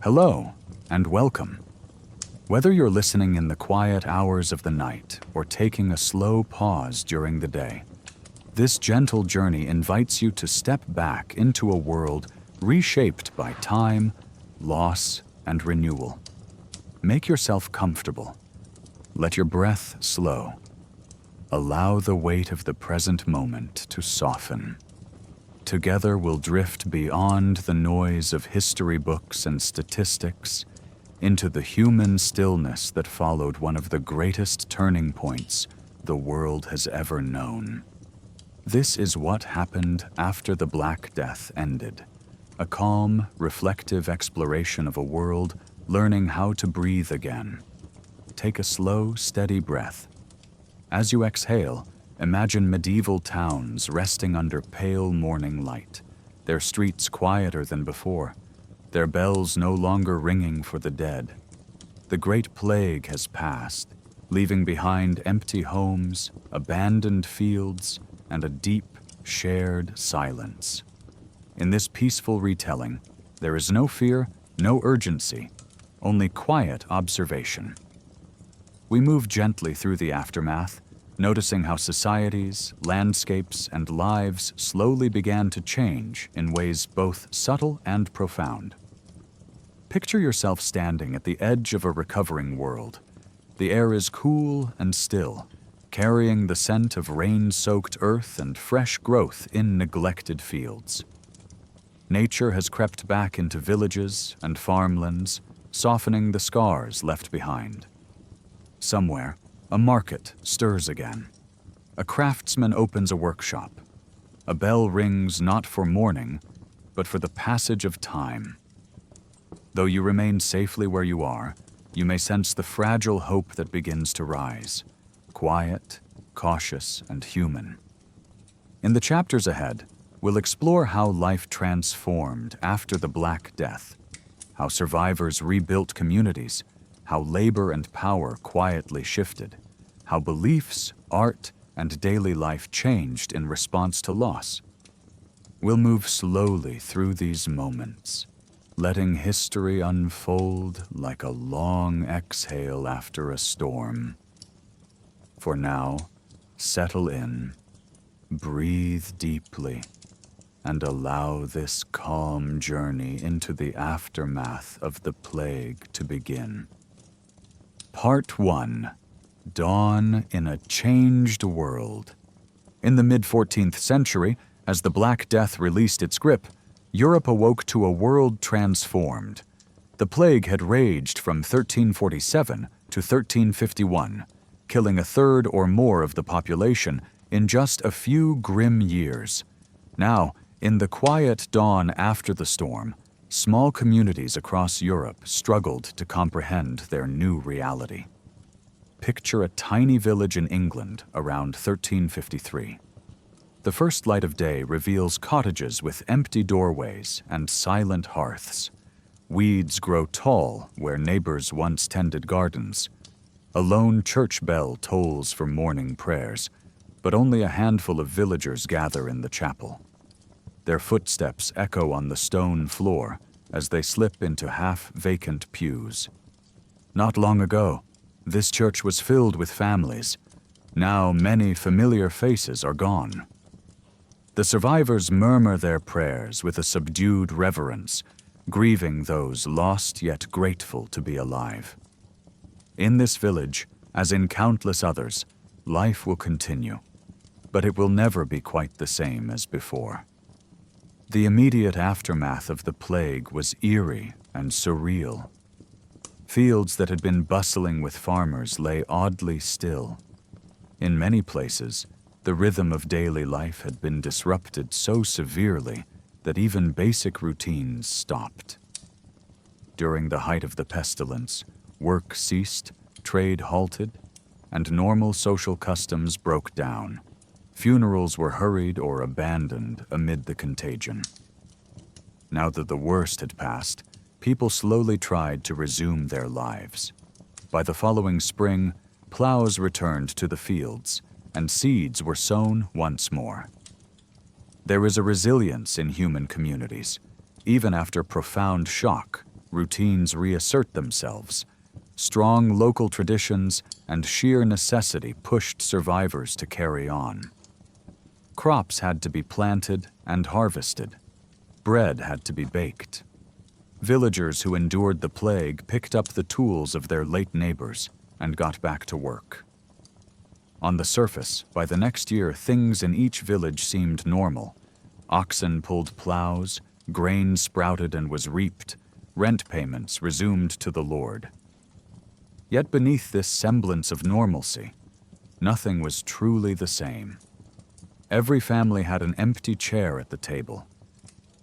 Hello, and welcome. Whether you're listening in the quiet hours of the night or taking a slow pause during the day, this gentle journey invites you to step back into a world reshaped by time, loss, and renewal. Make yourself comfortable. Let your breath slow. Allow the weight of the present moment to soften. Together we'll drift beyond the noise of history books and statistics into the human stillness that followed one of the greatest turning points the world has ever known. This is what happened after the Black Death ended, a calm, reflective exploration of a world learning how to breathe again. Take a slow, steady breath. As you exhale, imagine medieval towns resting under pale morning light, their streets quieter than before, their bells no longer ringing for the dead. The Great Plague has passed, leaving behind empty homes, abandoned fields, and a deep, shared silence. In this peaceful retelling, there is no fear, no urgency, only quiet observation. We move gently through the aftermath, noticing how societies, landscapes, and lives slowly began to change in ways both subtle and profound. Picture yourself standing at the edge of a recovering world. The air is cool and still, carrying the scent of rain-soaked earth and fresh growth in neglected fields. Nature has crept back into villages and farmlands, softening the scars left behind. Somewhere, a market stirs again. A craftsman opens a workshop. A bell rings not for mourning, but for the passage of time. Though you remain safely where you are, you may sense the fragile hope that begins to rise, quiet, cautious, and human. In the chapters ahead, we'll explore how life transformed after the Black Death, how survivors rebuilt communities, how labor and power quietly shifted, how beliefs, art, and daily life changed in response to loss. We'll move slowly through these moments, letting history unfold like a long exhale after a storm. For now, settle in, breathe deeply, and allow this calm journey into the aftermath of the plague to begin. Part 1. Dawn in a Changed World. In the mid-14th century, as the Black Death released its grip, Europe awoke to a world transformed. The plague had raged from 1347 to 1351, killing a third or more of the population in just a few grim years. Now, in the quiet dawn after the storm, small communities across Europe struggled to comprehend their new reality. Picture a tiny village in England around 1353. The first light of day reveals cottages with empty doorways and silent hearths. Weeds grow tall where neighbors once tended gardens. A lone church bell tolls for morning prayers, but only a handful of villagers gather in the chapel. Their footsteps echo on the stone floor as they slip into half-vacant pews. Not long ago, this church was filled with families. Now many familiar faces are gone. The survivors murmur their prayers with a subdued reverence, grieving those lost yet grateful to be alive. In this village, as in countless others, life will continue, but it will never be quite the same as before. The immediate aftermath of the plague was eerie and surreal. Fields that had been bustling with farmers lay oddly still. In many places, the rhythm of daily life had been disrupted so severely that even basic routines stopped. During the height of the pestilence, work ceased, trade halted, and normal social customs broke down. Funerals were hurried or abandoned amid the contagion. Now that the worst had passed, people slowly tried to resume their lives. By the following spring, plows returned to the fields, and seeds were sown once more. There is a resilience in human communities, even after profound shock, routines reassert themselves. Strong local traditions and sheer necessity pushed survivors to carry on. Crops had to be planted and harvested. Bread had to be baked. Villagers who endured the plague picked up the tools of their late neighbors and got back to work. On the surface, by the next year, things in each village seemed normal. Oxen pulled plows, grain sprouted and was reaped, rent payments resumed to the Lord. Yet beneath this semblance of normalcy, nothing was truly the same. Every family had an empty chair at the table.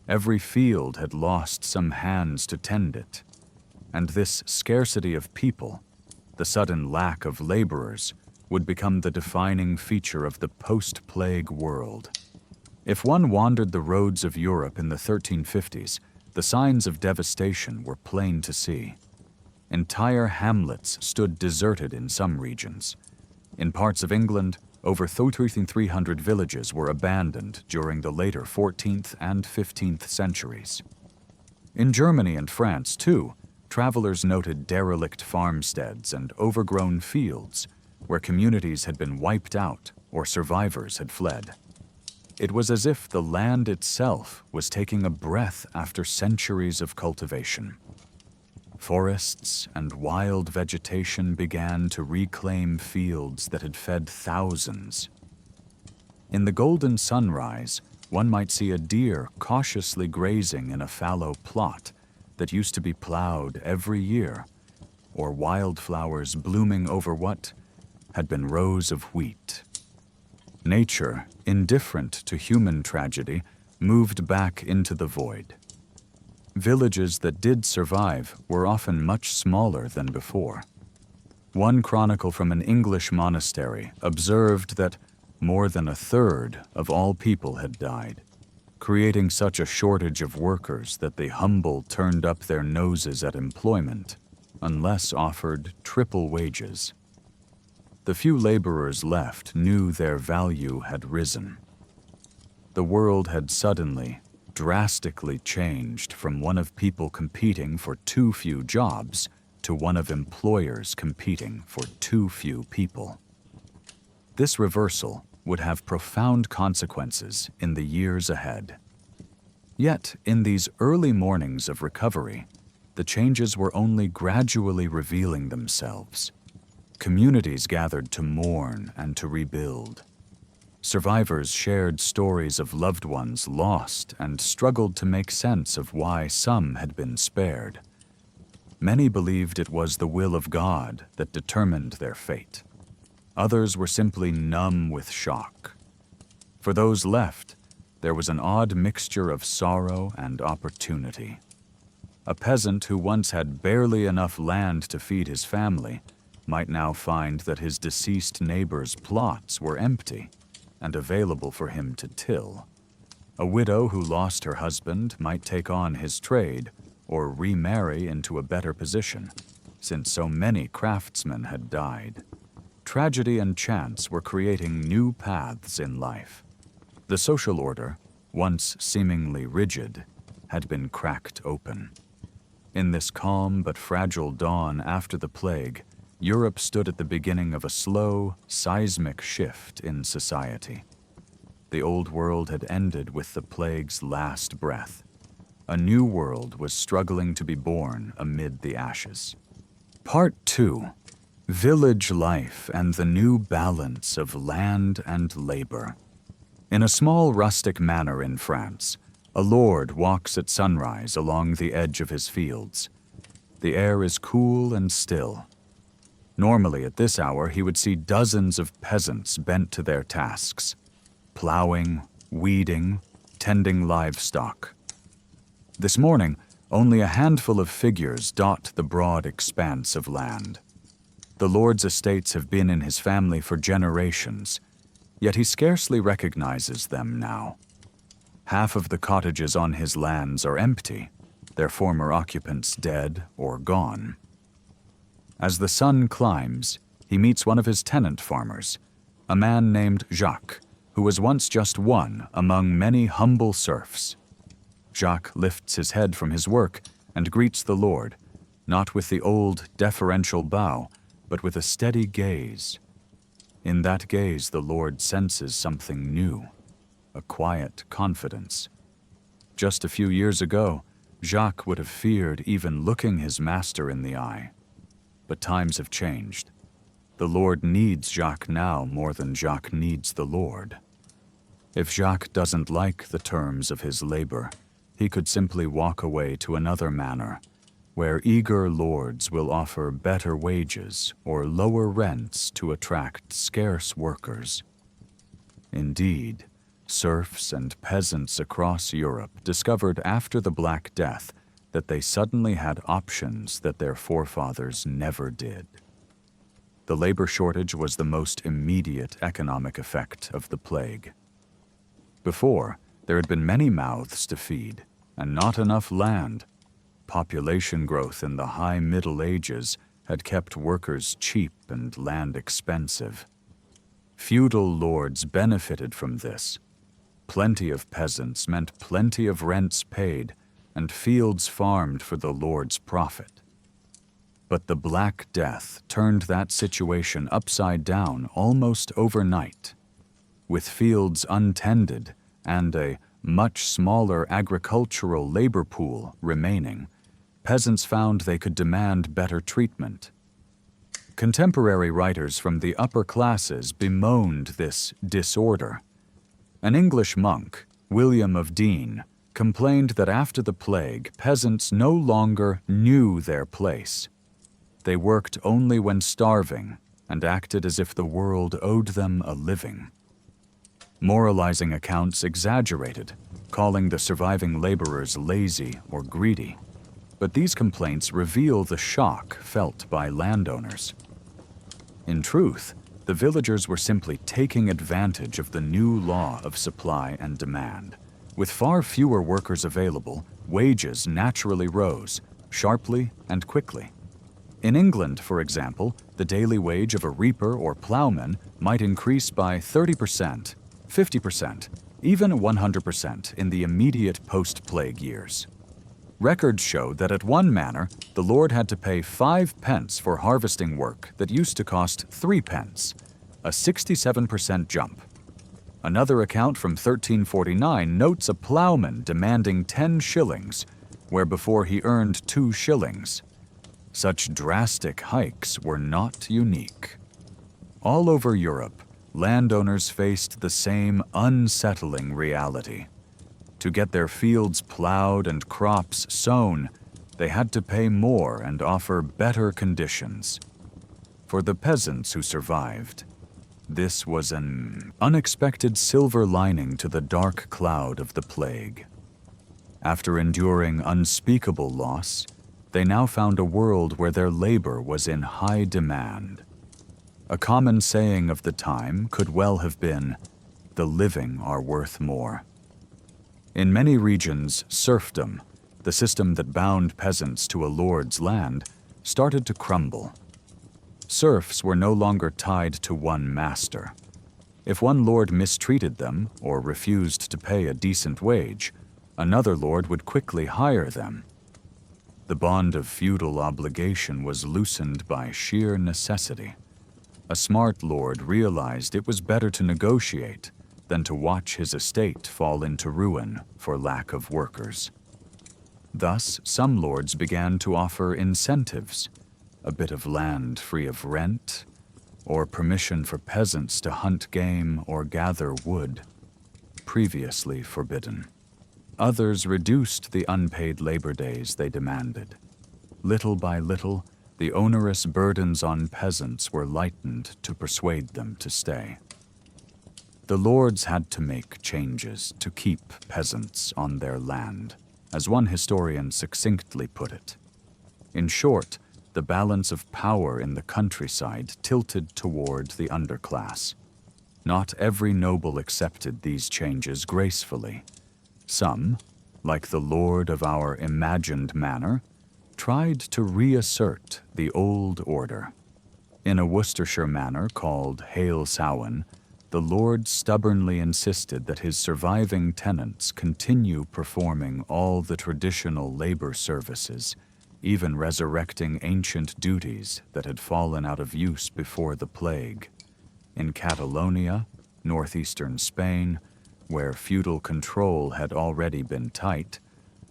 Every field had lost some hands to tend it. And this scarcity of people, the sudden lack of laborers, would become the defining feature of the post-plague world. If one wandered the roads of Europe in the 1350s, the signs of devastation were plain to see. Entire hamlets stood deserted in some regions. In parts of England, over 3,300 villages were abandoned during the later 14th and 15th centuries. In Germany and France, too, travelers noted derelict farmsteads and overgrown fields where communities had been wiped out or survivors had fled. It was as if the land itself was taking a breath after centuries of cultivation. Forests and wild vegetation began to reclaim fields that had fed thousands. In the golden sunrise, one might see a deer cautiously grazing in a fallow plot that used to be plowed every year, or wildflowers blooming over what had been rows of wheat. Nature, indifferent to human tragedy, moved back into the void. Villages that did survive were often much smaller than before. One chronicle from an English monastery observed that more than a third of all people had died, creating such a shortage of workers that the humble turned up their noses at employment, unless offered triple wages. The few laborers left knew their value had risen. The world had suddenly, drastically changed from one of people competing for too few jobs to one of employers competing for too few people. This reversal would have profound consequences in the years ahead. Yet, in these early mornings of recovery, the changes were only gradually revealing themselves. Communities gathered to mourn and to rebuild. Survivors shared stories of loved ones lost and struggled to make sense of why some had been spared. Many believed it was the will of God that determined their fate. Others were simply numb with shock. For those left, there was an odd mixture of sorrow and opportunity. A peasant who once had barely enough land to feed his family might now find that his deceased neighbor's plots were empty and available for him to till. A widow who lost her husband might take on his trade or remarry into a better position, since so many craftsmen had died. Tragedy and chance were creating new paths in life. The social order, once seemingly rigid, had been cracked open. In this calm but fragile dawn after the plague, Europe stood at the beginning of a slow, seismic shift in society. The old world had ended with the plague's last breath. A new world was struggling to be born amid the ashes. Part 2. Village life and the new balance of land and labor. In a small rustic manor in France, a lord walks at sunrise along the edge of his fields. The air is cool and still. Normally at this hour he would see dozens of peasants bent to their tasks, plowing, weeding, tending livestock. This morning, only a handful of figures dot the broad expanse of land. The lord's estates have been in his family for generations, yet he scarcely recognizes them now. Half of the cottages on his lands are empty, their former occupants dead or gone. As the sun climbs, he meets one of his tenant farmers, a man named Jacques, who was once just one among many humble serfs. Jacques lifts his head from his work and greets the Lord, not with the old deferential bow, but with a steady gaze. In that gaze, the Lord senses something new, a quiet confidence. Just a few years ago, Jacques would have feared even looking his master in the eye. But times have changed. The Lord needs Jacques now more than Jacques needs the Lord. If Jacques doesn't like the terms of his labor, he could simply walk away to another manor, where eager lords will offer better wages or lower rents to attract scarce workers. Indeed, serfs and peasants across Europe discovered after the Black Death that they suddenly had options that their forefathers never did. The labor shortage was the most immediate economic effect of the plague. Before, there had been many mouths to feed, and not enough land. Population growth in the high Middle Ages had kept workers cheap and land expensive. Feudal lords benefited from this. Plenty of peasants meant plenty of rents paid, and fields farmed for the lord's profit. But the Black Death turned that situation upside down almost overnight. With fields untended and a much smaller agricultural labor pool remaining, peasants found they could demand better treatment. Contemporary writers from the upper classes bemoaned this disorder. An English monk, William of Dean, complained that after the plague, peasants no longer knew their place. They worked only when starving and acted as if the world owed them a living. Moralizing accounts exaggerated, calling the surviving laborers lazy or greedy. But these complaints reveal the shock felt by landowners. In truth, the villagers were simply taking advantage of the new law of supply and demand. With far fewer workers available, wages naturally rose, sharply and quickly. In England, for example, the daily wage of a reaper or plowman might increase by 30%, 50%, even 100% in the immediate post-plague years. Records show that at one manor, the lord had to pay 5 pence for harvesting work that used to cost 3 pence, a 67% jump. Another account from 1349 notes a plowman demanding 10 shillings, where before he earned 2 shillings. Such drastic hikes were not unique. All over Europe, landowners faced the same unsettling reality. To get their fields plowed and crops sown, they had to pay more and offer better conditions. For the peasants who survived, this was an unexpected silver lining to the dark cloud of the plague. After enduring unspeakable loss, they now found a world where their labor was in high demand. A common saying of the time could well have been, "The living are worth more." In many regions, serfdom, the system that bound peasants to a lord's land, started to crumble. Serfs were no longer tied to one master. If one lord mistreated them or refused to pay a decent wage, another lord would quickly hire them. The bond of feudal obligation was loosened by sheer necessity. A smart lord realized it was better to negotiate than to watch his estate fall into ruin for lack of workers. Thus, some lords began to offer incentives, a bit of land free of rent, or permission for peasants to hunt game or gather wood, previously forbidden. Others reduced the unpaid labor days they demanded. Little by little, the onerous burdens on peasants were lightened to persuade them to stay. The lords had to make changes to keep peasants on their land, as one historian succinctly put it. In short, the balance of power in the countryside tilted toward the underclass. Not every noble accepted these changes gracefully. Some, like the lord of our imagined manor, tried to reassert the old order. In a Worcestershire manor called Hale Samhain, the lord stubbornly insisted that his surviving tenants continue performing all the traditional labor services, even resurrecting ancient duties that had fallen out of use before the plague. In Catalonia, northeastern Spain, where feudal control had already been tight,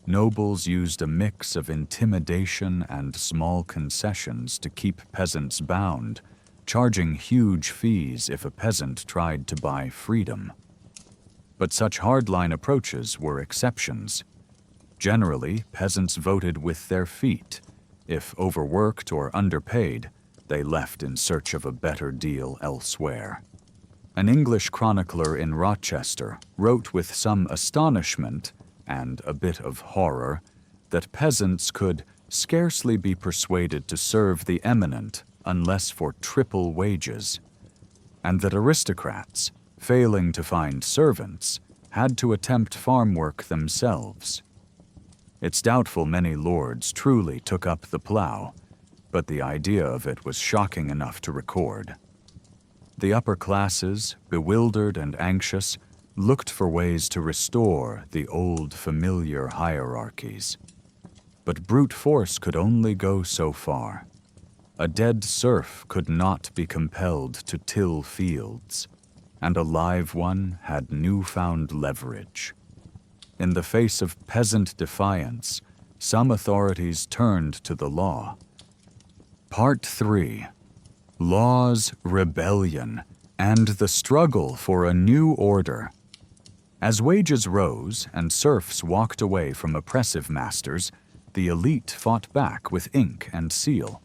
nobles used a mix of intimidation and small concessions to keep peasants bound, charging huge fees if a peasant tried to buy freedom. But such hardline approaches were exceptions. Generally, peasants voted with their feet. If overworked or underpaid, they left in search of a better deal elsewhere. An English chronicler in Rochester wrote with some astonishment and a bit of horror that peasants could scarcely be persuaded to serve the eminent unless for triple wages, and that aristocrats, failing to find servants, had to attempt farm work themselves. It's doubtful many lords truly took up the plow, but the idea of it was shocking enough to record. The upper classes, bewildered and anxious, looked for ways to restore the old familiar hierarchies. But brute force could only go so far. A dead serf could not be compelled to till fields, and a live one had newfound leverage. In the face of peasant defiance, some authorities turned to the law. Part 3. Laws, Rebellion, and the Struggle for a New Order. As wages rose and serfs walked away from oppressive masters, the elite fought back with ink and seal.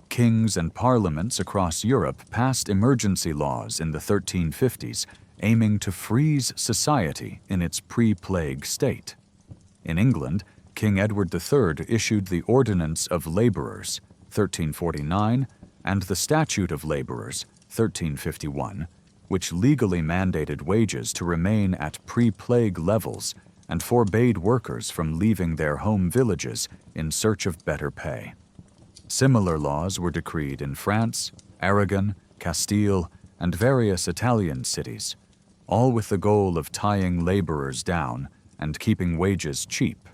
Kings and parliaments across Europe passed emergency laws in the 1350s, aiming to freeze society in its pre-plague state. In England, King Edward III issued the Ordinance of Labourers, 1349, and the Statute of Labourers, 1351, which legally mandated wages to remain at pre-plague levels and forbade workers from leaving their home villages in search of better pay. Similar laws were decreed in France, Aragon, Castile, and various Italian cities, all with the goal of tying laborers down and keeping wages cheap.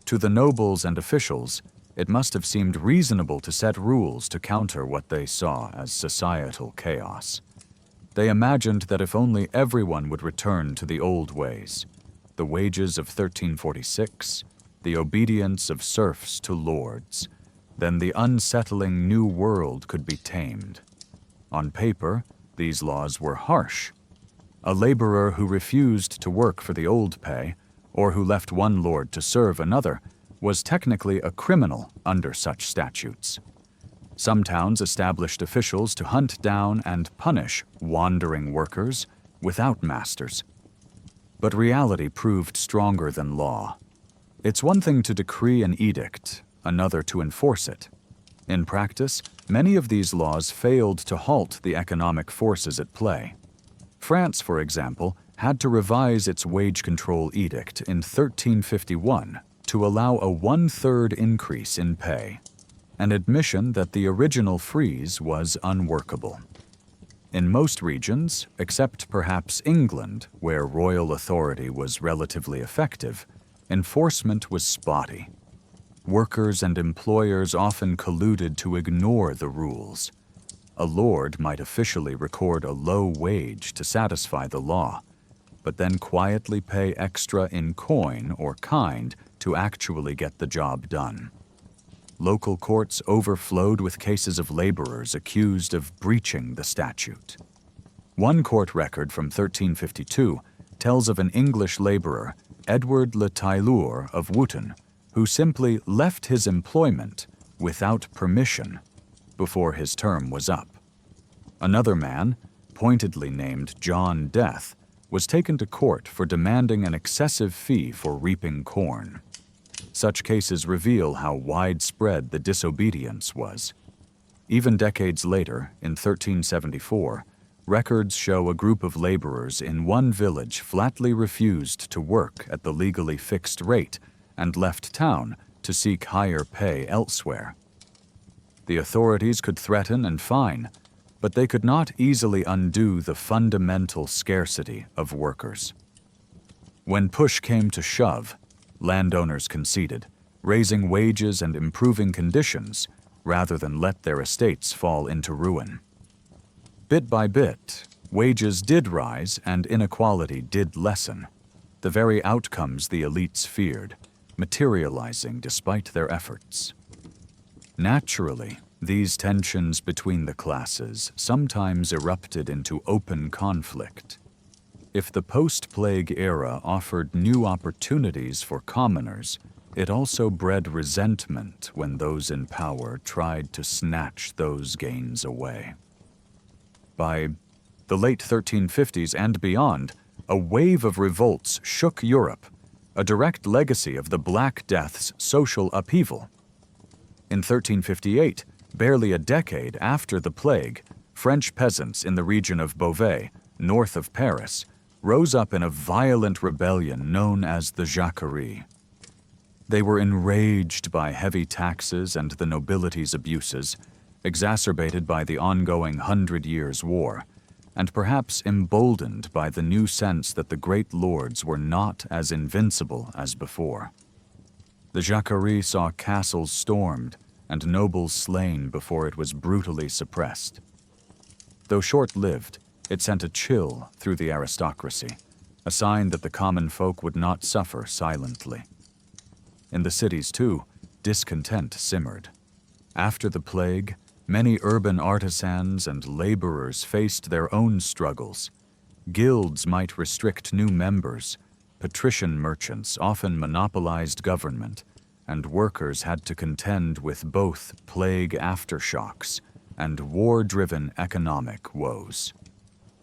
To the nobles and officials, it must have seemed reasonable to set rules to counter what they saw as societal chaos. They imagined that if only everyone would return to the old ways, the wages of 1346, the obedience of serfs to lords, then the unsettling new world could be tamed. On paper, these laws were harsh. A laborer who refused to work for the old pay, or who left one lord to serve another, was technically a criminal under such statutes. Some towns established officials to hunt down and punish wandering workers without masters. But reality proved stronger than law. It's one thing to decree an edict, another to enforce it. In practice, many of these laws failed to halt the economic forces at play. France, for example, had to revise its wage control edict in 1351 to allow a 1/3 increase in pay, an admission that the original freeze was unworkable. In most regions, except perhaps England, where royal authority was relatively effective, enforcement was spotty. Workers and employers often colluded to ignore the rules. A lord might officially record a low wage to satisfy the law, but then quietly pay extra in coin or kind to actually get the job done. Local courts overflowed with cases of laborers accused of breaching the statute. One court record from 1352 tells of an English laborer, Edward Le Tailleur of Wotton, who simply left his employment without permission before his term was up. Another man, pointedly named John Death, was taken to court for demanding an excessive fee for reaping corn. Such cases reveal how widespread the disobedience was. Even decades later, in 1374, records show a group of laborers in one village flatly refused to work at the legally fixed rate and left town to seek higher pay elsewhere. The authorities could threaten and fine, but they could not easily undo the fundamental scarcity of workers. When push came to shove, landowners conceded, raising wages and improving conditions rather than let their estates fall into ruin. Bit by bit, wages did rise and inequality did lessen, the very outcomes the elites feared, materializing despite their efforts. Naturally, these tensions between the classes sometimes erupted into open conflict. If the post-plague era offered new opportunities for commoners, it also bred resentment when those in power tried to snatch those gains away. By the late 1350s and beyond, a wave of revolts shook Europe, a direct legacy of the Black Death's social upheaval. In 1358, barely a decade after the plague, French peasants in the region of Beauvais, north of Paris, rose up in a violent rebellion known as the Jacquerie. They were enraged by heavy taxes and the nobility's abuses, exacerbated by the ongoing 100 Years' War, and perhaps emboldened by the new sense that the great lords were not as invincible as before. The Jacquerie saw castles stormed and nobles slain before it was brutally suppressed. Though short-lived, it sent a chill through the aristocracy, a sign that the common folk would not suffer silently. In the cities, too, discontent simmered. After the plague, many urban artisans and laborers faced their own struggles. Guilds might restrict new members, patrician merchants often monopolized government, and workers had to contend with both plague aftershocks and war-driven economic woes.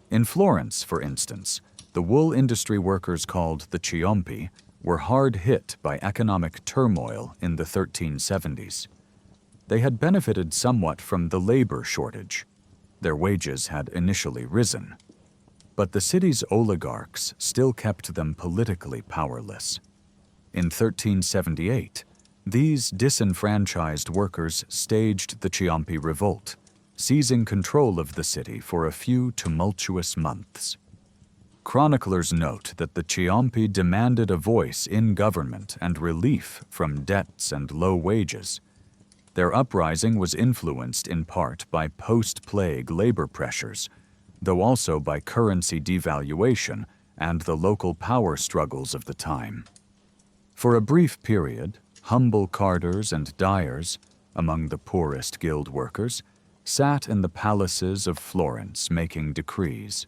In Florence, for instance, the wool industry workers called the Ciompi were hard hit by economic turmoil in the 1370s. They had benefited somewhat from the labor shortage. Their wages had initially risen. But the city's oligarchs still kept them politically powerless. In 1378, these disenfranchised workers staged the Ciompi Revolt, seizing control of the city for a few tumultuous months. Chroniclers note that the Ciompi demanded a voice in government and relief from debts and low wages. Their uprising was influenced in part by post-plague labor pressures, though also by currency devaluation and the local power struggles of the time. For a brief period, humble carders and dyers, among the poorest guild workers, sat in the palaces of Florence making decrees.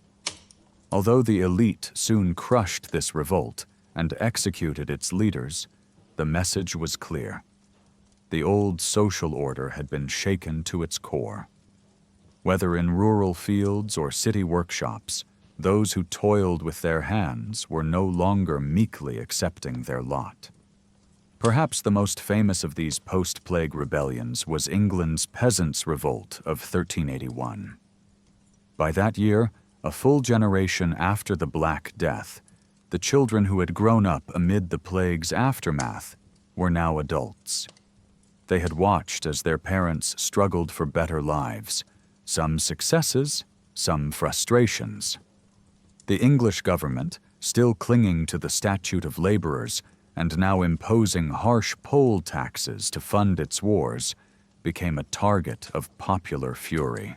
Although the elite soon crushed this revolt and executed its leaders, the message was clear. The old social order had been shaken to its core. Whether in rural fields or city workshops, those who toiled with their hands were no longer meekly accepting their lot. Perhaps the most famous of these post-plague rebellions was England's Peasants' Revolt of 1381. By that year, a full generation after the Black Death, the children who had grown up amid the plague's aftermath were now adults. They had watched as their parents struggled for better lives, some successes, some frustrations. The English government, still clinging to the Statute of Laborers and now imposing harsh poll taxes to fund its wars, became a target of popular fury.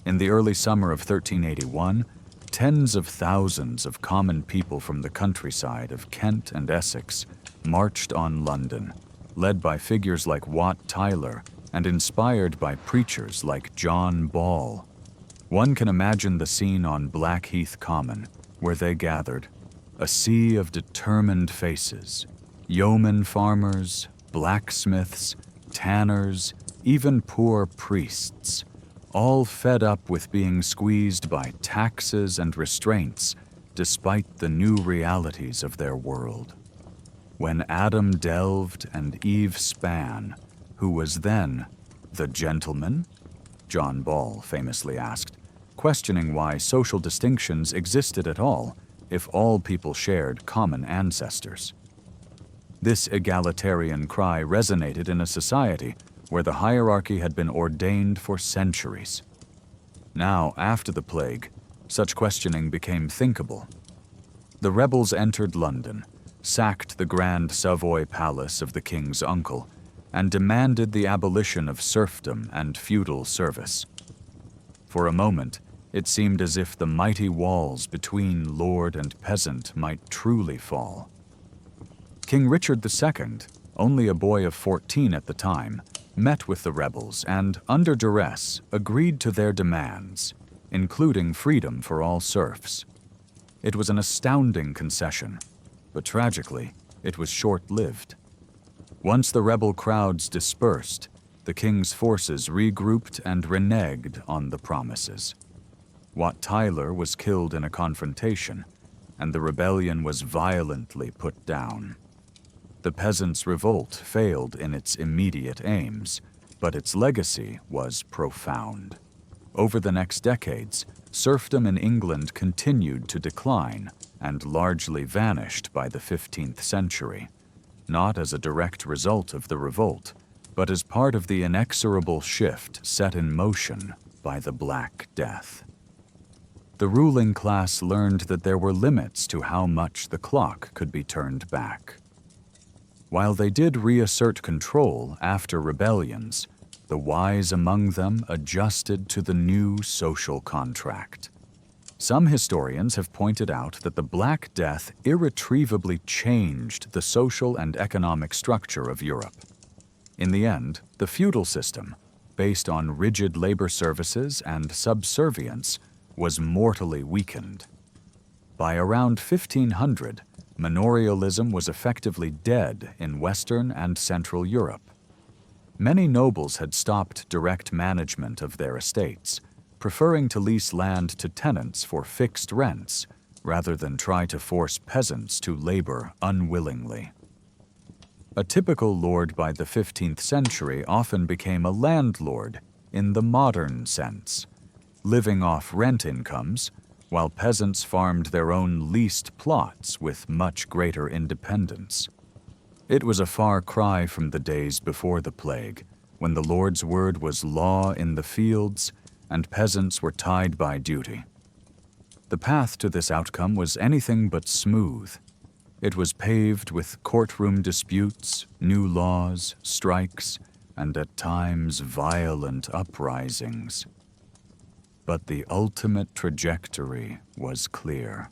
In the early summer of 1381, tens of thousands of common people from the countryside of Kent and Essex marched on London, led by figures like Wat Tyler and inspired by preachers like John Ball. One can imagine the scene on Blackheath Common, where they gathered, a sea of determined faces, yeoman farmers, blacksmiths, tanners, even poor priests, all fed up with being squeezed by taxes and restraints despite the new realities of their world. When Adam delved and Eve span, who was then the gentleman? John Ball famously asked, questioning why social distinctions existed at all if all people shared common ancestors. This egalitarian cry resonated in a society where the hierarchy had been ordained for centuries. Now, after the plague, such questioning became thinkable. The rebels entered London, sacked the Grand Savoy Palace of the king's uncle, and demanded the abolition of serfdom and feudal service. For a moment, it seemed as if the mighty walls between lord and peasant might truly fall. King Richard II, only a boy of 14 at the time, met with the rebels and, under duress, agreed to their demands, including freedom for all serfs. It was an astounding concession, but tragically, it was short-lived. Once the rebel crowds dispersed, the king's forces regrouped and reneged on the promises. Wat Tyler was killed in a confrontation, and the rebellion was violently put down. The peasants' revolt failed in its immediate aims, but its legacy was profound. Over the next decades, serfdom in England continued to decline and largely vanished by the 15th century, not as a direct result of the revolt, but as part of the inexorable shift set in motion by the Black Death. The ruling class learned that there were limits to how much the clock could be turned back. While they did reassert control after rebellions, the wise among them adjusted to the new social contract. Some historians have pointed out that the Black Death irretrievably changed the social and economic structure of Europe. In the end, the feudal system, based on rigid labor services and subservience, was mortally weakened. By around 1500, manorialism was effectively dead in Western and Central Europe. Many nobles had stopped direct management of their estates, preferring to lease land to tenants for fixed rents rather than try to force peasants to labor unwillingly. A typical lord by the 15th century often became a landlord in the modern sense, living off rent incomes, while peasants farmed their own leased plots with much greater independence. It was a far cry from the days before the plague, when the Lord's word was law in the fields and peasants were tied by duty. The path to this outcome was anything but smooth. It was paved with courtroom disputes, new laws, strikes, and at times violent uprisings. But the ultimate trajectory was clear.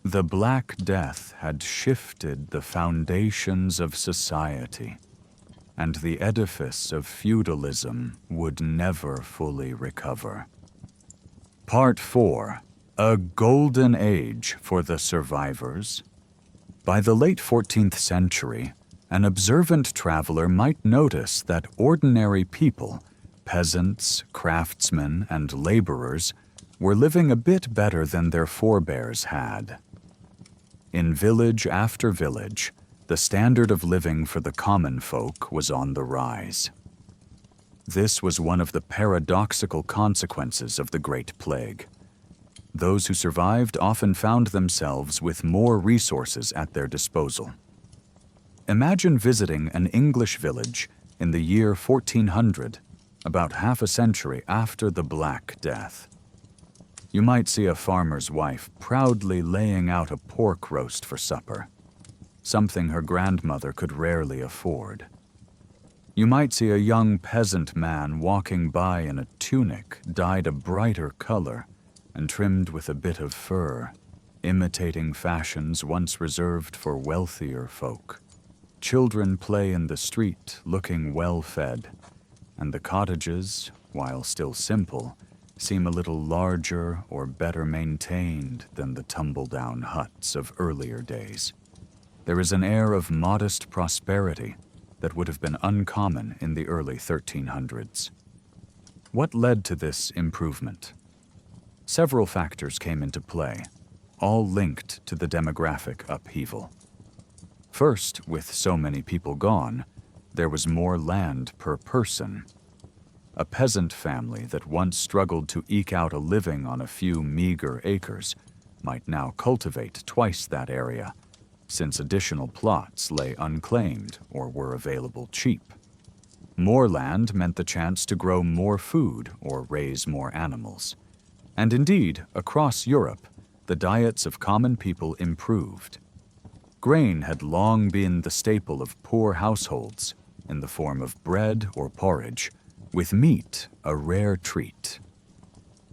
The Black Death had shifted the foundations of society, and the edifice of feudalism would never fully recover. Part 4. A Golden Age for the Survivors. By the late 14th century, an observant traveler might notice that ordinary people, peasants, craftsmen, and laborers, were living a bit better than their forebears had. In village after village, the standard of living for the common folk was on the rise. This was one of the paradoxical consequences of the Great Plague. Those who survived often found themselves with more resources at their disposal. Imagine visiting an English village in the year 1400, about half a century after the Black Death. You might see a farmer's wife proudly laying out a pork roast for supper, something her grandmother could rarely afford. You might see a young peasant man walking by in a tunic dyed a brighter color and trimmed with a bit of fur, imitating fashions once reserved for wealthier folk. Children play in the street looking well-fed, and the cottages, while still simple, seem a little larger or better maintained than the tumble-down huts of earlier days. There is an air of modest prosperity that would have been uncommon in the early 1300s. What led to this improvement? Several factors came into play, all linked to the demographic upheaval. First, with so many people gone, there was more land per person. A peasant family that once struggled to eke out a living on a few meager acres might now cultivate twice that area, since additional plots lay unclaimed or were available cheap. More land meant the chance to grow more food or raise more animals. And indeed, across Europe, the diets of common people improved. Grain had long been the staple of poor households in the form of bread or porridge, with meat a rare treat.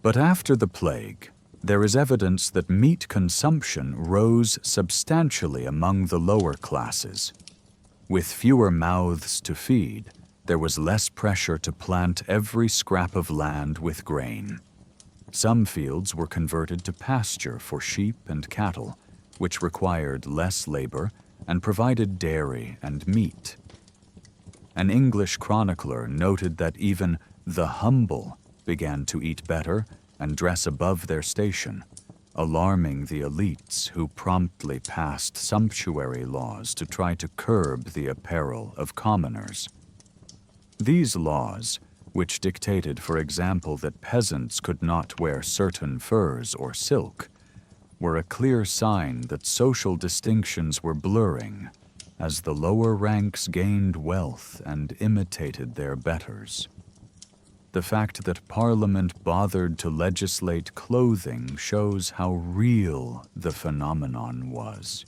But after the plague, there is evidence that meat consumption rose substantially among the lower classes. With fewer mouths to feed, there was less pressure to plant every scrap of land with grain. Some fields were converted to pasture for sheep and cattle, which required less labor and provided dairy and meat. An English chronicler noted that even the humble began to eat better and dress above their station, alarming the elites who promptly passed sumptuary laws to try to curb the apparel of commoners. These laws, which dictated, for example, that peasants could not wear certain furs or silk, were a clear sign that social distinctions were blurring as the lower ranks gained wealth and imitated their betters. The fact that Parliament bothered to legislate clothing shows how real the phenomenon was.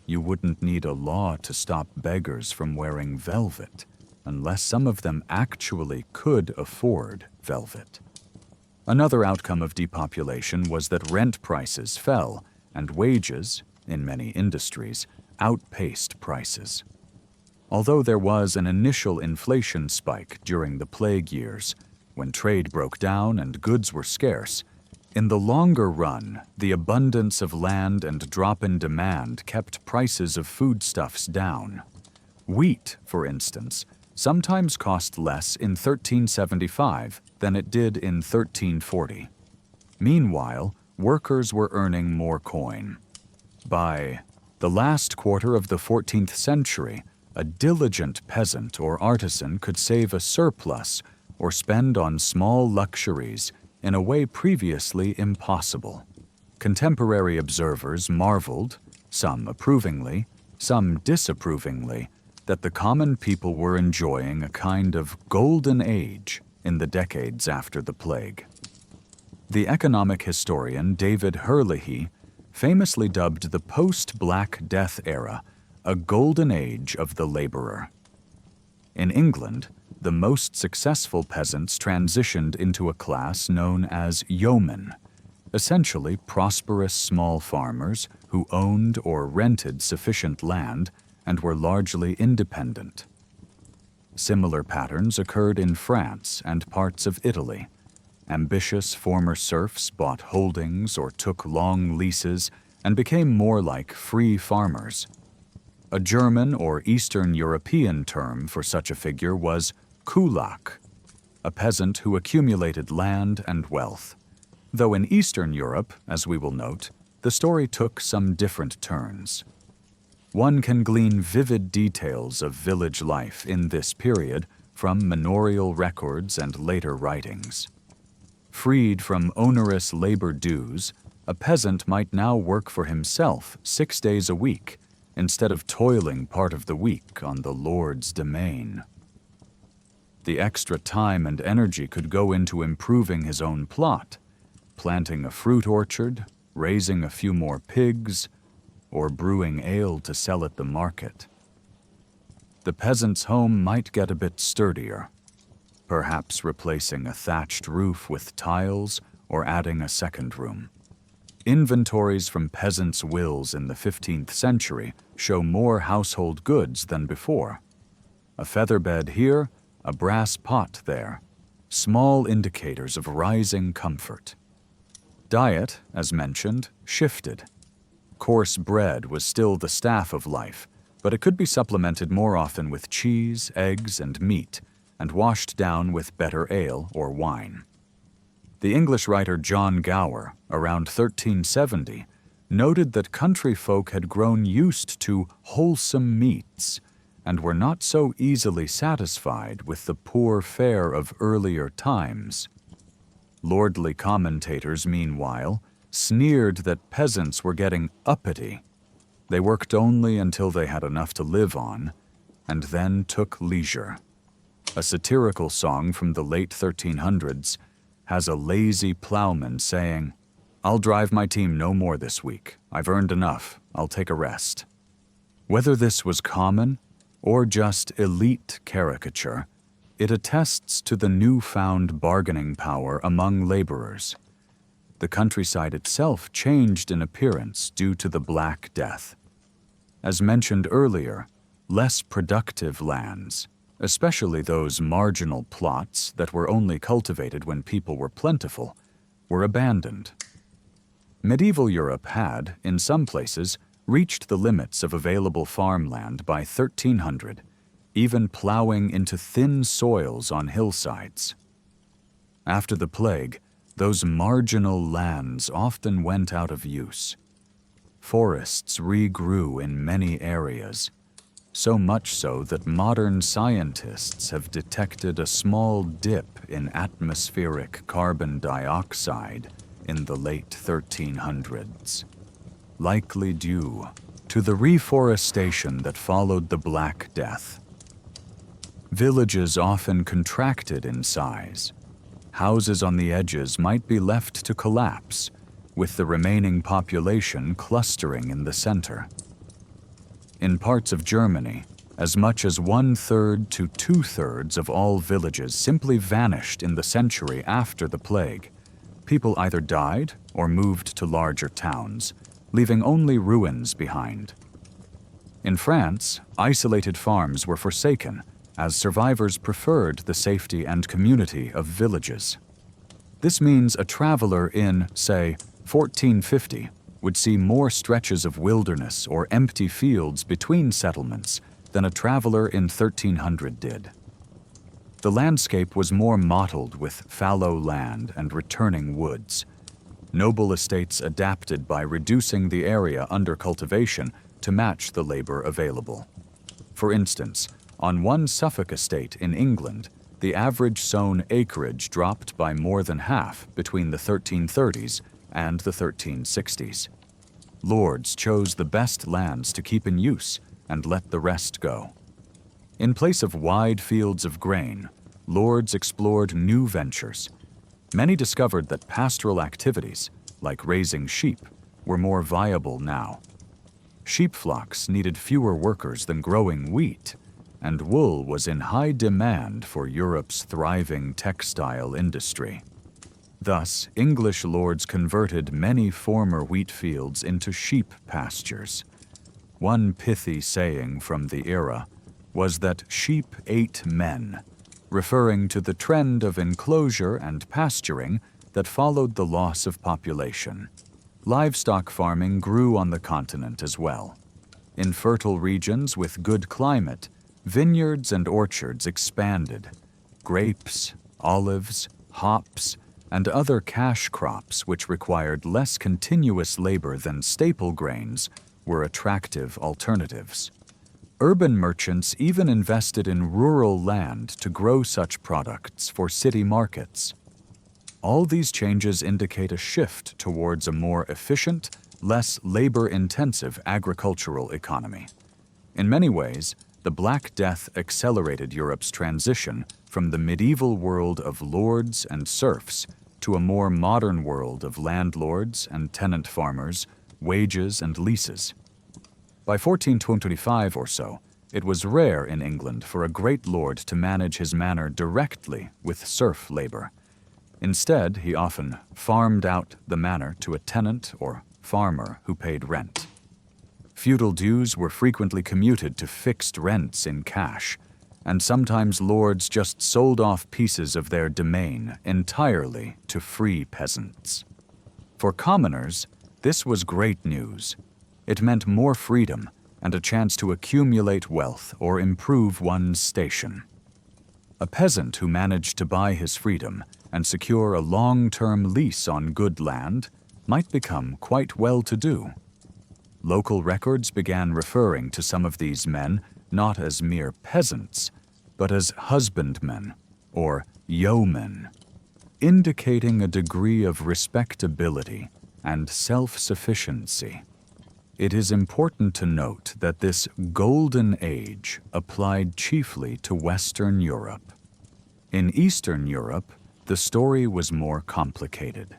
You wouldn't need a law to stop beggars from wearing velvet, unless some of them actually could afford velvet. Another outcome of depopulation was that rent prices fell and wages, in many industries, outpaced prices. Although there was an initial inflation spike during the plague years, when trade broke down and goods were scarce, in the longer run, the abundance of land and drop in demand kept prices of foodstuffs down. Wheat, for instance, sometimes cost less in 1375 than it did in 1340. Meanwhile, workers were earning more coin. By the last quarter of the 14th century, a diligent peasant or artisan could save a surplus or spend on small luxuries in a way previously impossible. Contemporary observers marveled, some approvingly, some disapprovingly, that the common people were enjoying a kind of golden age in the decades after the plague. The economic historian David Herlihy famously dubbed the post-Black Death era a golden age of the laborer. In England, the most successful peasants transitioned into a class known as yeomen, essentially prosperous small farmers who owned or rented sufficient land and were largely independent. Similar patterns occurred in France and parts of Italy. Ambitious former serfs bought holdings or took long leases and became more like free farmers. A German or Eastern European term for such a figure was kulak, a peasant who accumulated land and wealth. Though in Eastern Europe, as we will note, the story took some different turns. One can glean vivid details of village life in this period from manorial records and later writings. Freed from onerous labor dues, a peasant might now work for himself 6 days a week, instead of toiling part of the week on the Lord's domain. The extra time and energy could go into improving his own plot, planting a fruit orchard, raising a few more pigs, or brewing ale to sell at the market. The peasant's home might get a bit sturdier, perhaps replacing a thatched roof with tiles or adding a second room. Inventories from peasants' wills in the 15th century show more household goods than before. A feather bed here, a brass pot there, small indicators of rising comfort. Diet, as mentioned, shifted. Coarse bread was still the staff of life, but it could be supplemented more often with cheese, eggs, and meat, and washed down with better ale or wine. The English writer John Gower, around 1370, noted that country folk had grown used to wholesome meats and were not so easily satisfied with the poor fare of earlier times. Lordly commentators, meanwhile, sneered that peasants were getting uppity. They worked only until they had enough to live on, and then took leisure. A satirical song from the late 1300s has a lazy plowman saying, "I'll drive my team no more this week. I've earned enough. I'll take a rest." Whether this was common or just elite caricature, it attests to the newfound bargaining power among laborers. The countryside itself changed in appearance due to the Black Death. As mentioned earlier, less productive lands, especially those marginal plots that were only cultivated when people were plentiful, were abandoned. Medieval Europe had, in some places, reached the limits of available farmland by 1300, even plowing into thin soils on hillsides. After the plague, those marginal lands often went out of use. Forests regrew in many areas, so much so that modern scientists have detected a small dip in atmospheric carbon dioxide in the late 1300s, likely due to the reforestation that followed the Black Death. Villages often contracted in size. Houses on the edges might be left to collapse, with the remaining population clustering in the center. In parts of Germany, as much as 1/3 to 2/3 of all villages simply vanished in the century after the plague. People either died or moved to larger towns, leaving only ruins behind. In France, isolated farms were forsaken, as survivors preferred the safety and community of villages. This means a traveler in, say, 1450 would see more stretches of wilderness or empty fields between settlements than a traveler in 1300 did. The landscape was more mottled with fallow land and returning woods. Noble estates adapted by reducing the area under cultivation to match the labor available. For instance, on one Suffolk estate in England, the average sown acreage dropped by more than half between the 1330s and the 1360s. Lords chose the best lands to keep in use and let the rest go. In place of wide fields of grain, lords explored new ventures. Many discovered that pastoral activities, like raising sheep, were more viable now. Sheep flocks needed fewer workers than growing wheat, and wool was in high demand for Europe's thriving textile industry. Thus, English lords converted many former wheat fields into sheep pastures. One pithy saying from the era was that sheep ate men, referring to the trend of enclosure and pasturing that followed the loss of population. Livestock farming grew on the continent as well. In fertile regions with good climate, vineyards and orchards expanded. Grapes, olives, hops, and other cash crops which required less continuous labor than staple grains were attractive alternatives. Urban merchants even invested in rural land to grow such products for city markets. All these changes indicate a shift towards a more efficient, less labor-intensive agricultural economy. In many ways, the Black Death accelerated Europe's transition from the medieval world of lords and serfs to a more modern world of landlords and tenant farmers, wages and leases. By 1425 or so, it was rare in England for a great lord to manage his manor directly with serf labor. Instead, he often farmed out the manor to a tenant or farmer who paid rent. Feudal dues were frequently commuted to fixed rents in cash, and sometimes lords just sold off pieces of their domain entirely to free peasants. For commoners, this was great news. It meant more freedom and a chance to accumulate wealth or improve one's station. A peasant who managed to buy his freedom and secure a long-term lease on good land might become quite well-to-do. Local records began referring to some of these men not as mere peasants, but as husbandmen or yeomen, indicating a degree of respectability and self-sufficiency. It is important to note that this golden age applied chiefly to Western Europe. In Eastern Europe, the story was more complicated.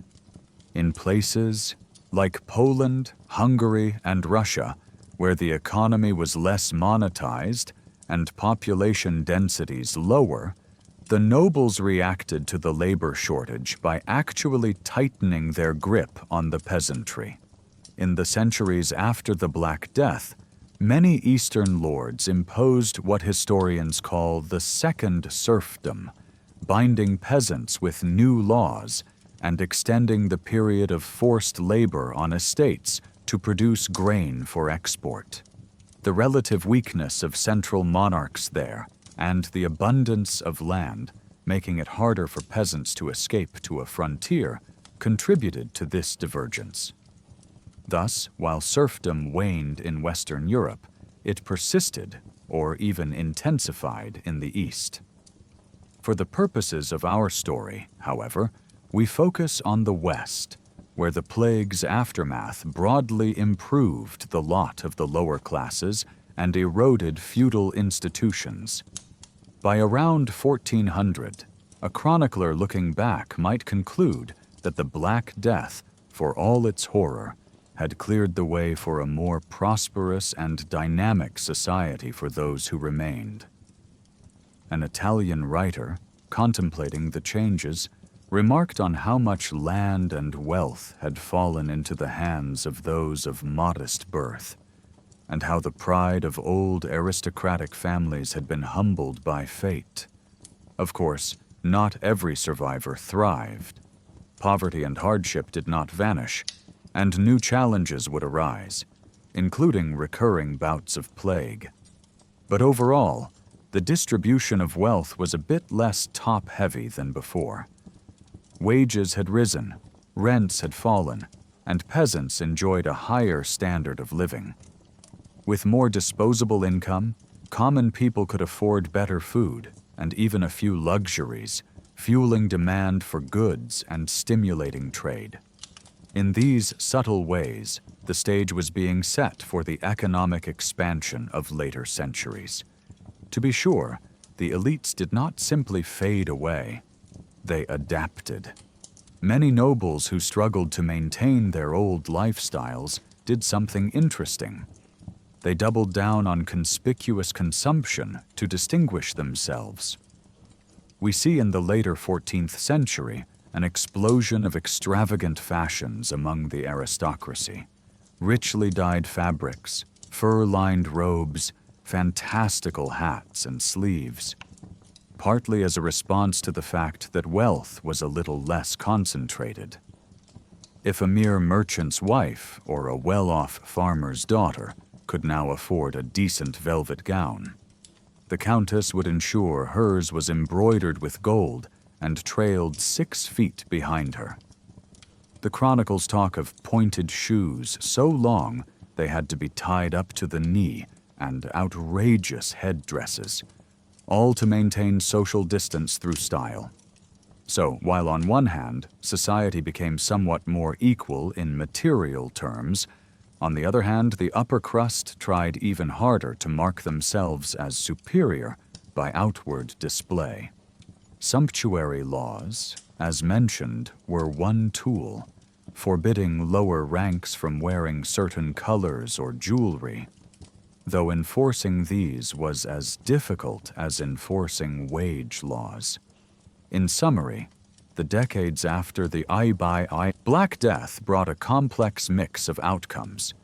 In places like Poland, Hungary, and Russia, where the economy was less monetized and population densities lower, the nobles reacted to the labor shortage by actually tightening their grip on the peasantry. In the centuries after the Black Death, many Eastern lords imposed what historians call the second serfdom, binding peasants with new laws and extending the period of forced labor on estates to produce grain for export. The relative weakness of central monarchs there and the abundance of land, making it harder for peasants to escape to a frontier, contributed to this divergence. Thus, while serfdom waned in Western Europe, it persisted or even intensified in the East. For the purposes of our story, however, we focus on the West, where the plague's aftermath broadly improved the lot of the lower classes and eroded feudal institutions. By around 1400, a chronicler looking back might conclude that the Black Death, for all its horror, had cleared the way for a more prosperous and dynamic society for those who remained. An Italian writer, contemplating the changes, remarked on how much land and wealth had fallen into the hands of those of modest birth, and how the pride of old aristocratic families had been humbled by fate. Of course, not every survivor thrived. Poverty and hardship did not vanish, and new challenges would arise, including recurring bouts of plague. But overall, the distribution of wealth was a bit less top-heavy than before. Wages had risen, rents had fallen, and peasants enjoyed a higher standard of living. With more disposable income, common people could afford better food and even a few luxuries, fueling demand for goods and stimulating trade. In these subtle ways, the stage was being set for the economic expansion of later centuries. To be sure, the elites did not simply fade away. They adapted. Many nobles who struggled to maintain their old lifestyles did something interesting. They doubled down on conspicuous consumption to distinguish themselves. We see in the later 14th century an explosion of extravagant fashions among the aristocracy. Richly dyed fabrics, fur-lined robes, fantastical hats and sleeves. Partly as a response to the fact that wealth was a little less concentrated. If a mere merchant's wife or a well-off farmer's daughter could now afford a decent velvet gown, the countess would ensure hers was embroidered with gold and trailed 6 feet behind her. The chronicles talk of pointed shoes so long they had to be tied up to the knee and outrageous headdresses, all to maintain social distance through style. So, while on one hand, society became somewhat more equal in material terms, on the other hand, the upper crust tried even harder to mark themselves as superior by outward display. Sumptuary laws, as mentioned, were one tool, forbidding lower ranks from wearing certain colors or jewelry, though enforcing these was as difficult as enforcing wage laws. In summary, the decades after the Black Death brought a complex mix of outcomes.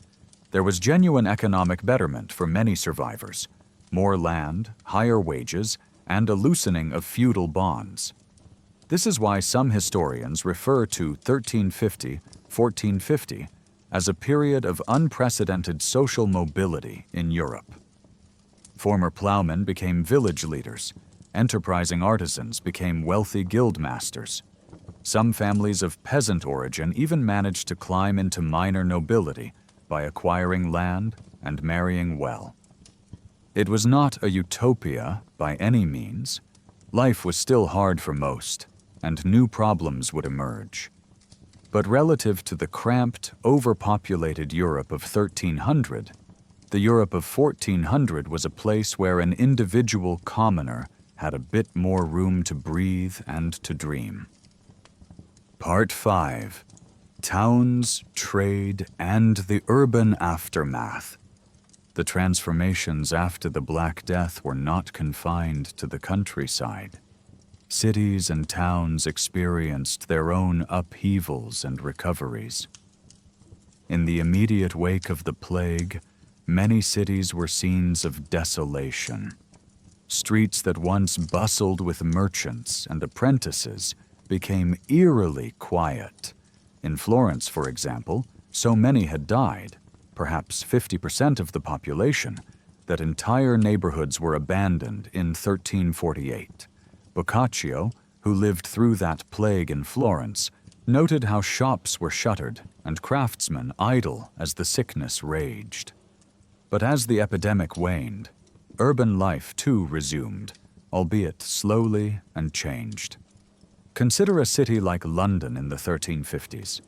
There was genuine economic betterment for many survivors, more land, higher wages, and a loosening of feudal bonds. This is why some historians refer to 1350-1450 as a period of unprecedented social mobility in Europe. Former plowmen became village leaders. Enterprising artisans became wealthy guild masters. Some families of peasant origin even managed to climb into minor nobility by acquiring land and marrying well. It was not a utopia by any means. Life was still hard for most, and new problems would emerge. But relative to the cramped, overpopulated Europe of 1300, the Europe of 1400 was a place where an individual commoner had a bit more room to breathe and to dream. Part 5. Towns, Trade, and the Urban Aftermath. The transformations after the Black Death were not confined to the countryside. Cities and towns experienced their own upheavals and recoveries. In the immediate wake of the plague, many cities were scenes of desolation. Streets that once bustled with merchants and apprentices became eerily quiet. In Florence, for example, so many had died, perhaps 50% of the population, that entire neighborhoods were abandoned in 1348. Boccaccio, who lived through that plague in Florence, noted how shops were shuttered and craftsmen idle as the sickness raged. But as the epidemic waned, urban life too resumed, albeit slowly and changed. Consider a city like London in the 1350s.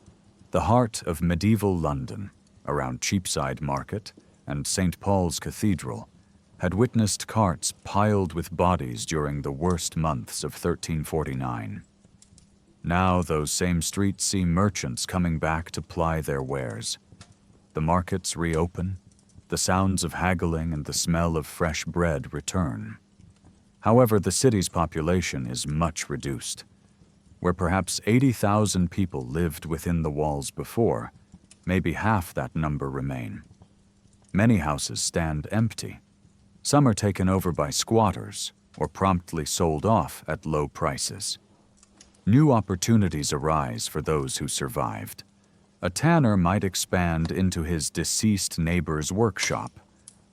The heart of medieval London, around Cheapside Market and St. Paul's Cathedral, had witnessed carts piled with bodies during the worst months of 1349. Now those same streets see merchants coming back to ply their wares. The markets reopen, the sounds of haggling and the smell of fresh bread return. However, the city's population is much reduced. Where perhaps 80,000 people lived within the walls before, maybe half that number remain. Many houses stand empty. Some are taken over by squatters or promptly sold off at low prices. New opportunities arise for those who survived. A tanner might expand into his deceased neighbor's workshop.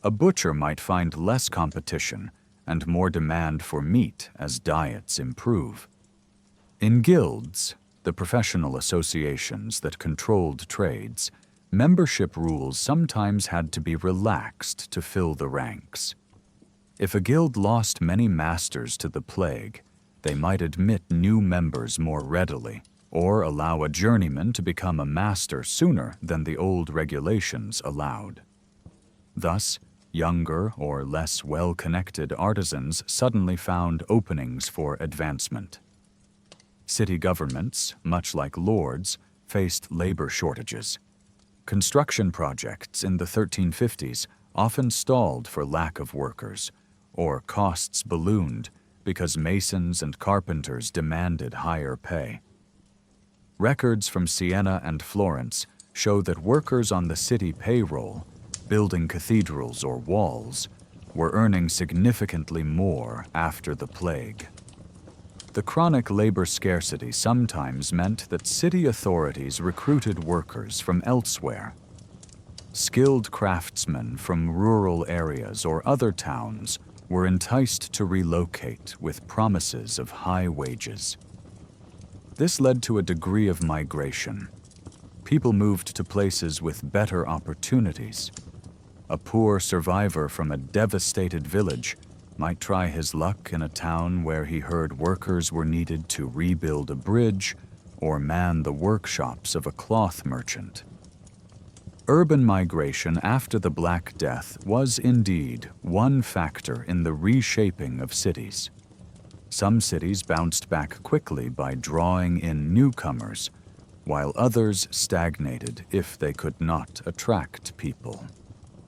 A butcher might find less competition and more demand for meat as diets improve. In guilds, the professional associations that controlled trades, membership rules sometimes had to be relaxed to fill the ranks. If a guild lost many masters to the plague, they might admit new members more readily, or allow a journeyman to become a master sooner than the old regulations allowed. Thus, younger or less well-connected artisans suddenly found openings for advancement. City governments, much like lords, faced labor shortages. Construction projects in the 1350s often stalled for lack of workers, or costs ballooned because masons and carpenters demanded higher pay. Records from Siena and Florence show that workers on the city payroll, building cathedrals or walls, were earning significantly more after the plague. The chronic labor scarcity sometimes meant that city authorities recruited workers from elsewhere. Skilled craftsmen from rural areas or other towns were enticed to relocate with promises of high wages. This led to a degree of migration. People moved to places with better opportunities. A poor survivor from a devastated village might try his luck in a town where he heard workers were needed to rebuild a bridge or man the workshops of a cloth merchant. Urban migration after the Black Death was indeed one factor in the reshaping of cities. Some cities bounced back quickly by drawing in newcomers, while others stagnated if they could not attract people.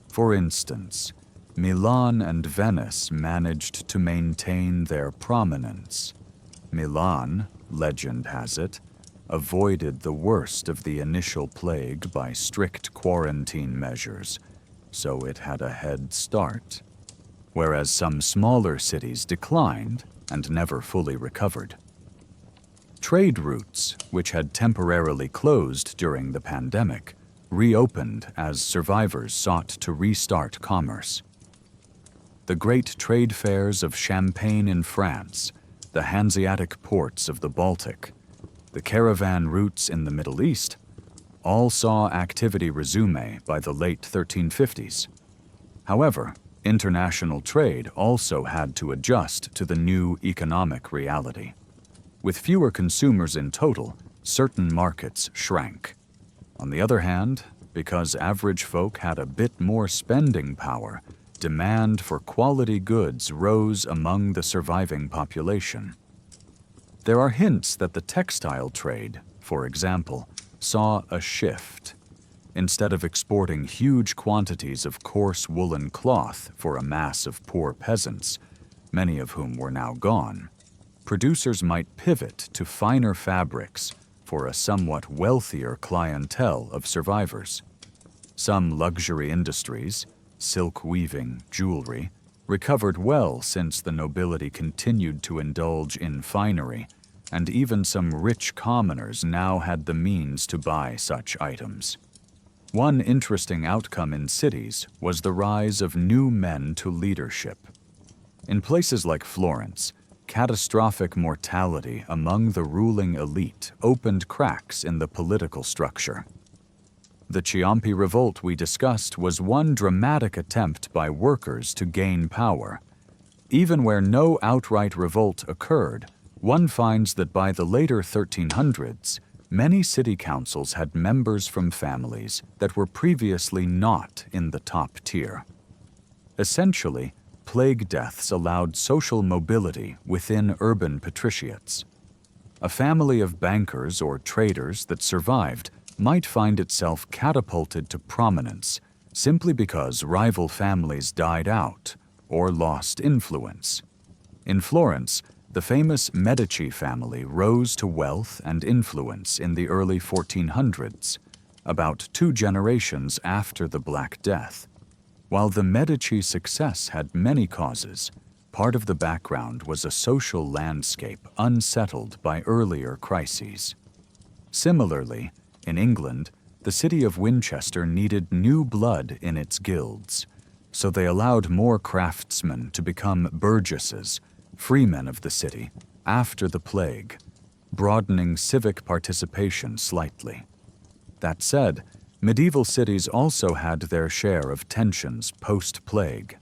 For instance, Milan and Venice managed to maintain their prominence. Milan, legend has it, avoided the worst of the initial plague by strict quarantine measures, so it had a head start, whereas some smaller cities declined and never fully recovered. Trade routes, which had temporarily closed during the pandemic, reopened as survivors sought to restart commerce. The great trade fairs of Champagne in France, the Hanseatic ports of the Baltic, the caravan routes in the Middle East, all saw activity resume by the late 1350s. However, international trade also had to adjust to the new economic reality. With fewer consumers in total, certain markets shrank. On the other hand, because average folk had a bit more spending power, demand for quality goods rose among the surviving population. There are hints that the textile trade, for example, saw a shift. Instead of exporting huge quantities of coarse woolen cloth for a mass of poor peasants, many of whom were now gone, producers might pivot to finer fabrics for a somewhat wealthier clientele of survivors. Some luxury industries, silk weaving, jewelry, recovered well since the nobility continued to indulge in finery, and even some rich commoners now had the means to buy such items. One interesting outcome in cities was the rise of new men to leadership. In places like Florence, catastrophic mortality among the ruling elite opened cracks in the political structure. The Ciompi revolt we discussed was one dramatic attempt by workers to gain power. Even where no outright revolt occurred, one finds that by the later 1300s, many city councils had members from families that were previously not in the top tier. Essentially, plague deaths allowed social mobility within urban patriciates. A family of bankers or traders that survived might find itself catapulted to prominence simply because rival families died out or lost influence. In Florence, the famous Medici family rose to wealth and influence in the early 1400s, about 2 generations after the Black Death. While the Medici success had many causes, part of the background was a social landscape unsettled by earlier crises. Similarly, in England, the city of Winchester needed new blood in its guilds, so they allowed more craftsmen to become burgesses, freemen of the city, after the plague, broadening civic participation slightly. That said, medieval cities also had their share of tensions post-plague.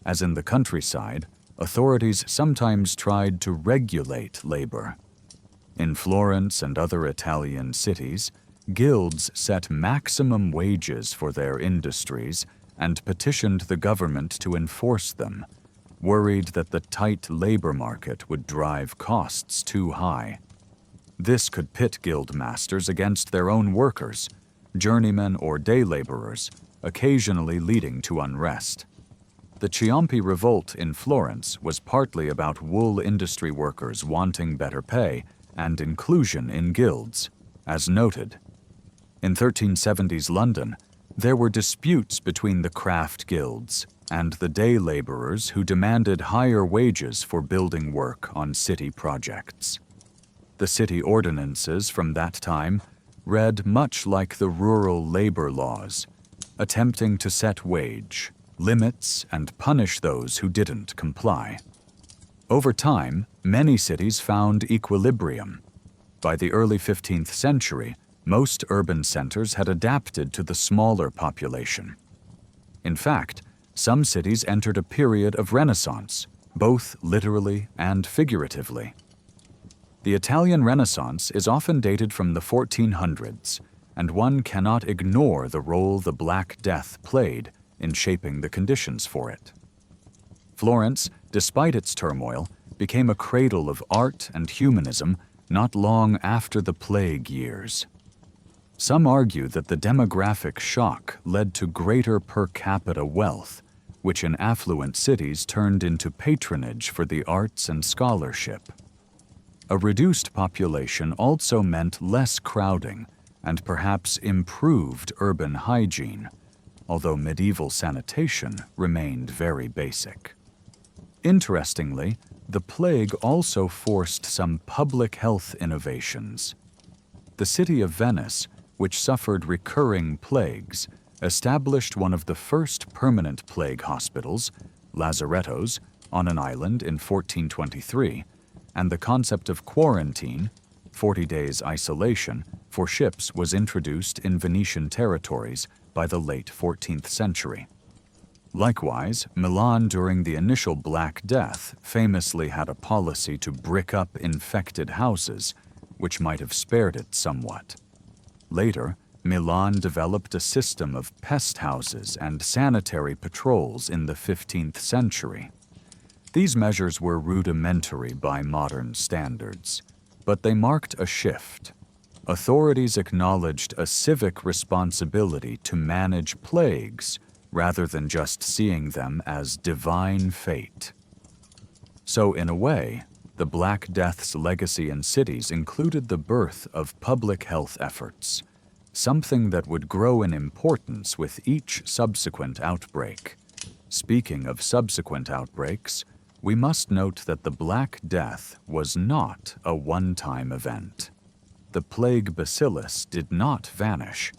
As in the countryside, authorities sometimes tried to regulate labor. In Florence and other Italian cities, guilds set maximum wages for their industries and petitioned the government to enforce them, worried that the tight labor market would drive costs too high. This could pit guild masters against their own workers, journeymen or day laborers, occasionally leading to unrest. The Ciompi revolt in Florence was partly about wool industry workers wanting better pay and inclusion in guilds, as noted. In 1370s London, there were disputes between the craft guilds and the day laborers who demanded higher wages for building work on city projects. The city ordinances from that time read much like the rural labor laws, attempting to set wage, limits, and punish those who didn't comply. Over time, many cities found equilibrium. By the early 15th century, most urban centers had adapted to the smaller population. In fact, some cities entered a period of Renaissance, both literally and figuratively. The Italian Renaissance is often dated from the 1400s, and one cannot ignore the role the Black Death played in shaping the conditions for it. Florence, despite its turmoil, became a cradle of art and humanism not long after the plague years. Some argue that the demographic shock led to greater per capita wealth, which in affluent cities turned into patronage for the arts and scholarship. A reduced population also meant less crowding and perhaps improved urban hygiene, although medieval sanitation remained very basic. Interestingly, the plague also forced some public health innovations. The city of Venice, which suffered recurring plagues, established one of the first permanent plague hospitals, lazarettos, on an island in 1423, and the concept of quarantine, 40 days isolation, for ships was introduced in Venetian territories by the late 14th century. Likewise, Milan during the initial Black Death famously had a policy to brick up infected houses, which might have spared it somewhat. Later, Milan developed a system of pest houses and sanitary patrols in the 15th century. These measures were rudimentary by modern standards, but they marked a shift. Authorities acknowledged a civic responsibility to manage plagues rather than just seeing them as divine fate. So, in a way, the Black Death's legacy in cities included the birth of public health efforts, something that would grow in importance with each subsequent outbreak. Speaking of subsequent outbreaks, we must note that the Black Death was not a one-time event. The plague bacillus did not vanish.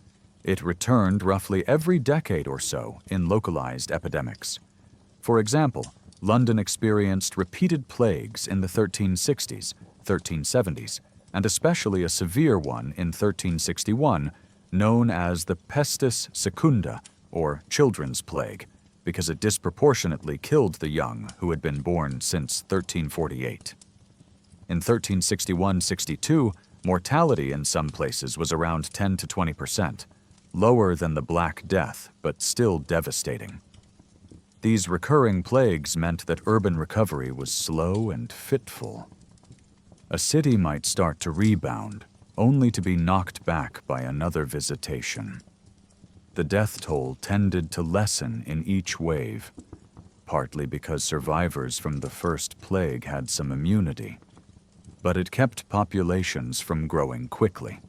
It returned roughly every decade or so in localized epidemics. For example, London experienced repeated plagues in the 1360s, 1370s, and especially a severe one in 1361, known as the Pestis Secunda, or children's plague, because it disproportionately killed the young who had been born since 1348. In 1361-62, mortality in some places was around 10 to 20%, lower than the Black Death, but still devastating. These recurring plagues meant that urban recovery was slow and fitful. A city might start to rebound, only to be knocked back by another visitation. The death toll tended to lessen in each wave, partly because survivors from the first plague had some immunity, but it kept populations from growing quickly.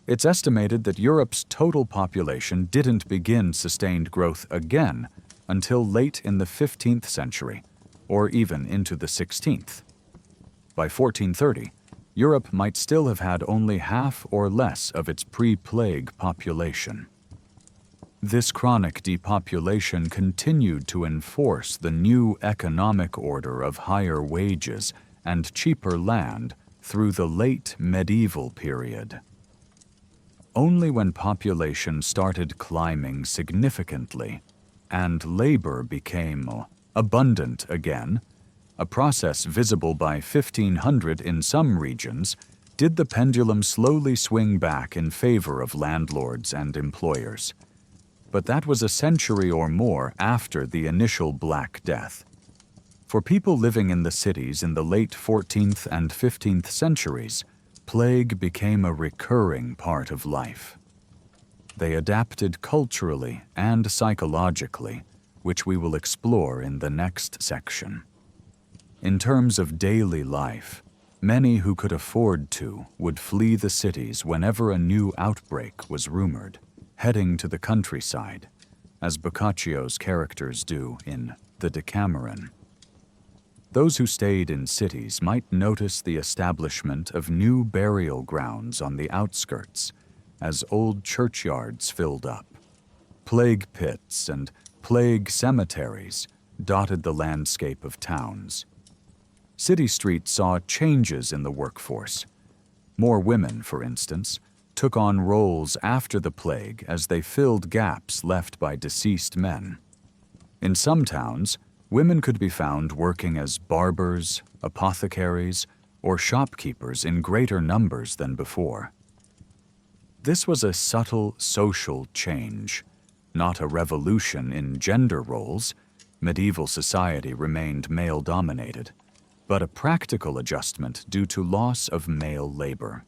It's estimated that Europe's total population didn't begin sustained growth again until late in the 15th century, or even into the 16th. By 1430, Europe might still have had only half or less of its pre-plague population. This chronic depopulation continued to enforce the new economic order of higher wages and cheaper land through the late medieval period. Only when population started climbing significantly and labor became abundant again, a process visible by 1500 in some regions, did the pendulum slowly swing back in favor of landlords and employers. But that was a century or more after the initial Black Death. For people living in the cities in the late 14th and 15th centuries, plague became a recurring part of life. They adapted culturally and psychologically, which we will explore in the next section. In terms of daily life, many who could afford to would flee the cities whenever a new outbreak was rumored, heading to the countryside, as Boccaccio's characters do in The Decameron. Those who stayed in cities might notice the establishment of new burial grounds on the outskirts, as old churchyards filled up. Plague pits and plague cemeteries dotted the landscape of towns. City streets saw changes in the workforce. More women, for instance, took on roles after the plague as they filled gaps left by deceased men. In some towns, women could be found working as barbers, apothecaries, or shopkeepers in greater numbers than before. This was a subtle social change, not a revolution in gender roles. Medieval society remained male-dominated, but a practical adjustment due to loss of male labor.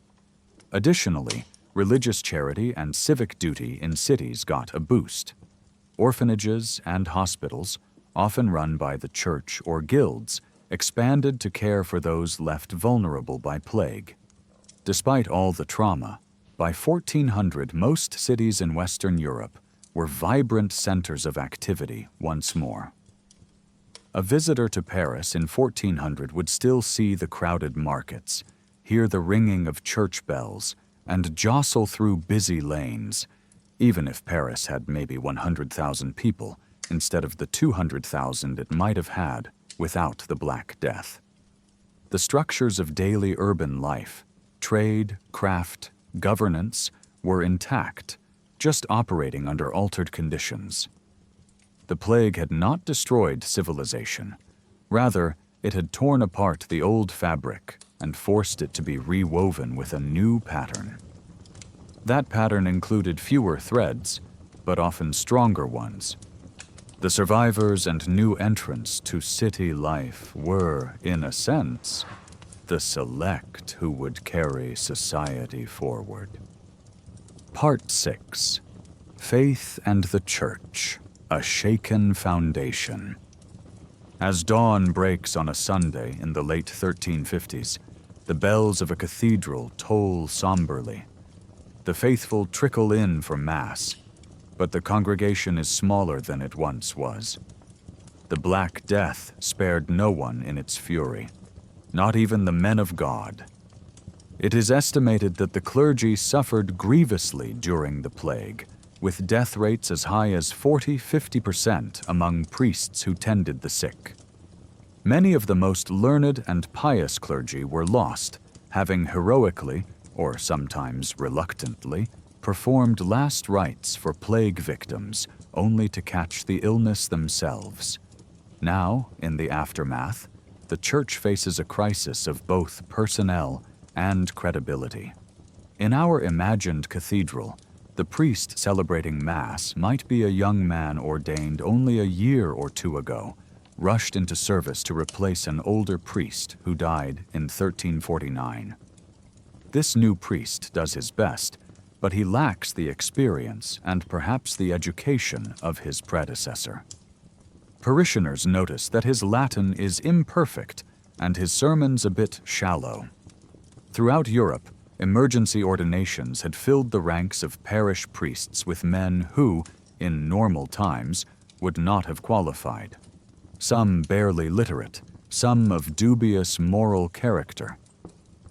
Additionally, religious charity and civic duty in cities got a boost. Orphanages and hospitals, often run by the church or guilds, expanded to care for those left vulnerable by plague. Despite all the trauma, by 1400 most cities in Western Europe were vibrant centers of activity once more. A visitor to Paris in 1400 would still see the crowded markets, hear the ringing of church bells, and jostle through busy lanes, even if Paris had maybe 100,000 people instead of the 200,000 it might have had without the Black Death. The structures of daily urban life, trade, craft, governance, were intact, just operating under altered conditions. The plague had not destroyed civilization. Rather, it had torn apart the old fabric and forced it to be rewoven with a new pattern. That pattern included fewer threads, but often stronger ones. The survivors and new entrants to city life were, in a sense, the select who would carry society forward. Part 6. Faith and the Church, a Shaken Foundation. As dawn breaks on a Sunday in the late 1350s, the bells of a cathedral toll somberly. The faithful trickle in for Mass, but the congregation is smaller than it once was. The Black Death spared no one in its fury, not even the men of God. It is estimated that the clergy suffered grievously during the plague, with death rates as high as 40–50% among priests who tended the sick. Many of the most learned and pious clergy were lost, having heroically, or sometimes reluctantly, performed last rites for plague victims, only to catch the illness themselves. Now, in the aftermath, the Church faces a crisis of both personnel and credibility. In our imagined cathedral, the priest celebrating Mass might be a young man ordained only a year or two ago, rushed into service to replace an older priest who died in 1349. This new priest does his best, but he lacks the experience and perhaps the education of his predecessor. Parishioners notice that his Latin is imperfect and his sermons a bit shallow. Throughout Europe, emergency ordinations had filled the ranks of parish priests with men who, in normal times, would not have qualified. Some barely literate, some of dubious moral character.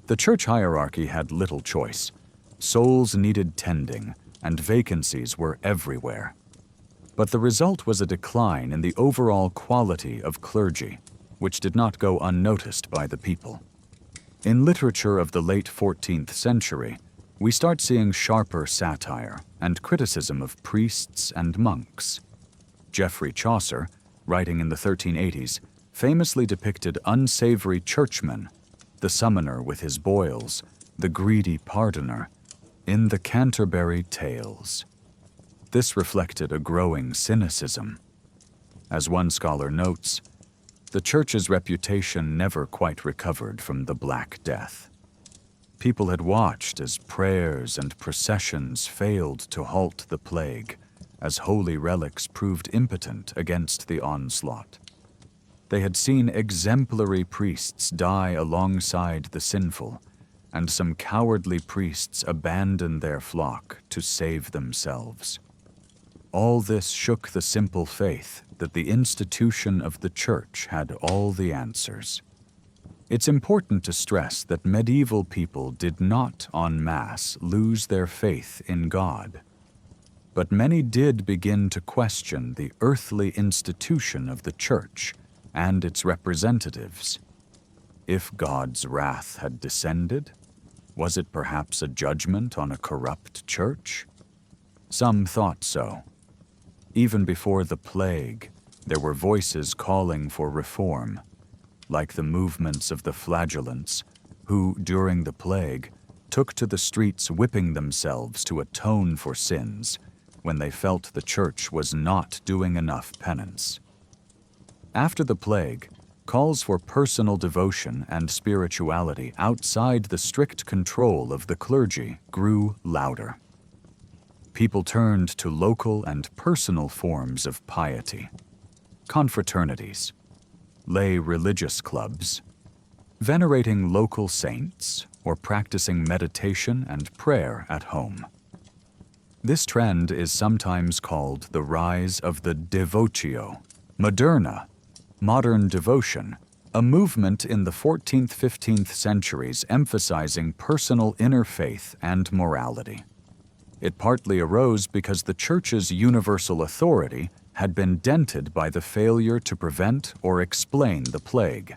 The church hierarchy had little choice. Souls needed tending, and vacancies were everywhere. But the result was a decline in the overall quality of clergy, which did not go unnoticed by the people. In literature of the late 14th century, we start seeing sharper satire and criticism of priests and monks. Geoffrey Chaucer, writing in the 1380s, famously depicted unsavory churchmen, the summoner with his boils, the greedy pardoner, in the Canterbury Tales. This reflected a growing cynicism. As one scholar notes, the Church's reputation never quite recovered from the Black Death. People had watched as prayers and processions failed to halt the plague, as holy relics proved impotent against the onslaught. They had seen exemplary priests die alongside the sinful, and some cowardly priests abandon their flock to save themselves. All this shook the simple faith that the institution of the Church had all the answers. It's important to stress that medieval people did not en masse lose their faith in God. But many did begin to question the earthly institution of the Church and its representatives. If God's wrath had descended, was it perhaps a judgment on a corrupt church? Some thought so. Even before the plague, there were voices calling for reform, like the movements of the flagellants, who, during the plague, took to the streets whipping themselves to atone for sins when they felt the church was not doing enough penance. After the plague, calls for personal devotion and spirituality outside the strict control of the clergy grew louder. People turned to local and personal forms of piety, confraternities, lay religious clubs, venerating local saints, or practicing meditation and prayer at home. This trend is sometimes called the rise of the devotio moderna, modern devotion, a movement in the 14th–15th centuries emphasizing personal inner faith and morality. It partly arose because the Church's universal authority had been dented by the failure to prevent or explain the plague.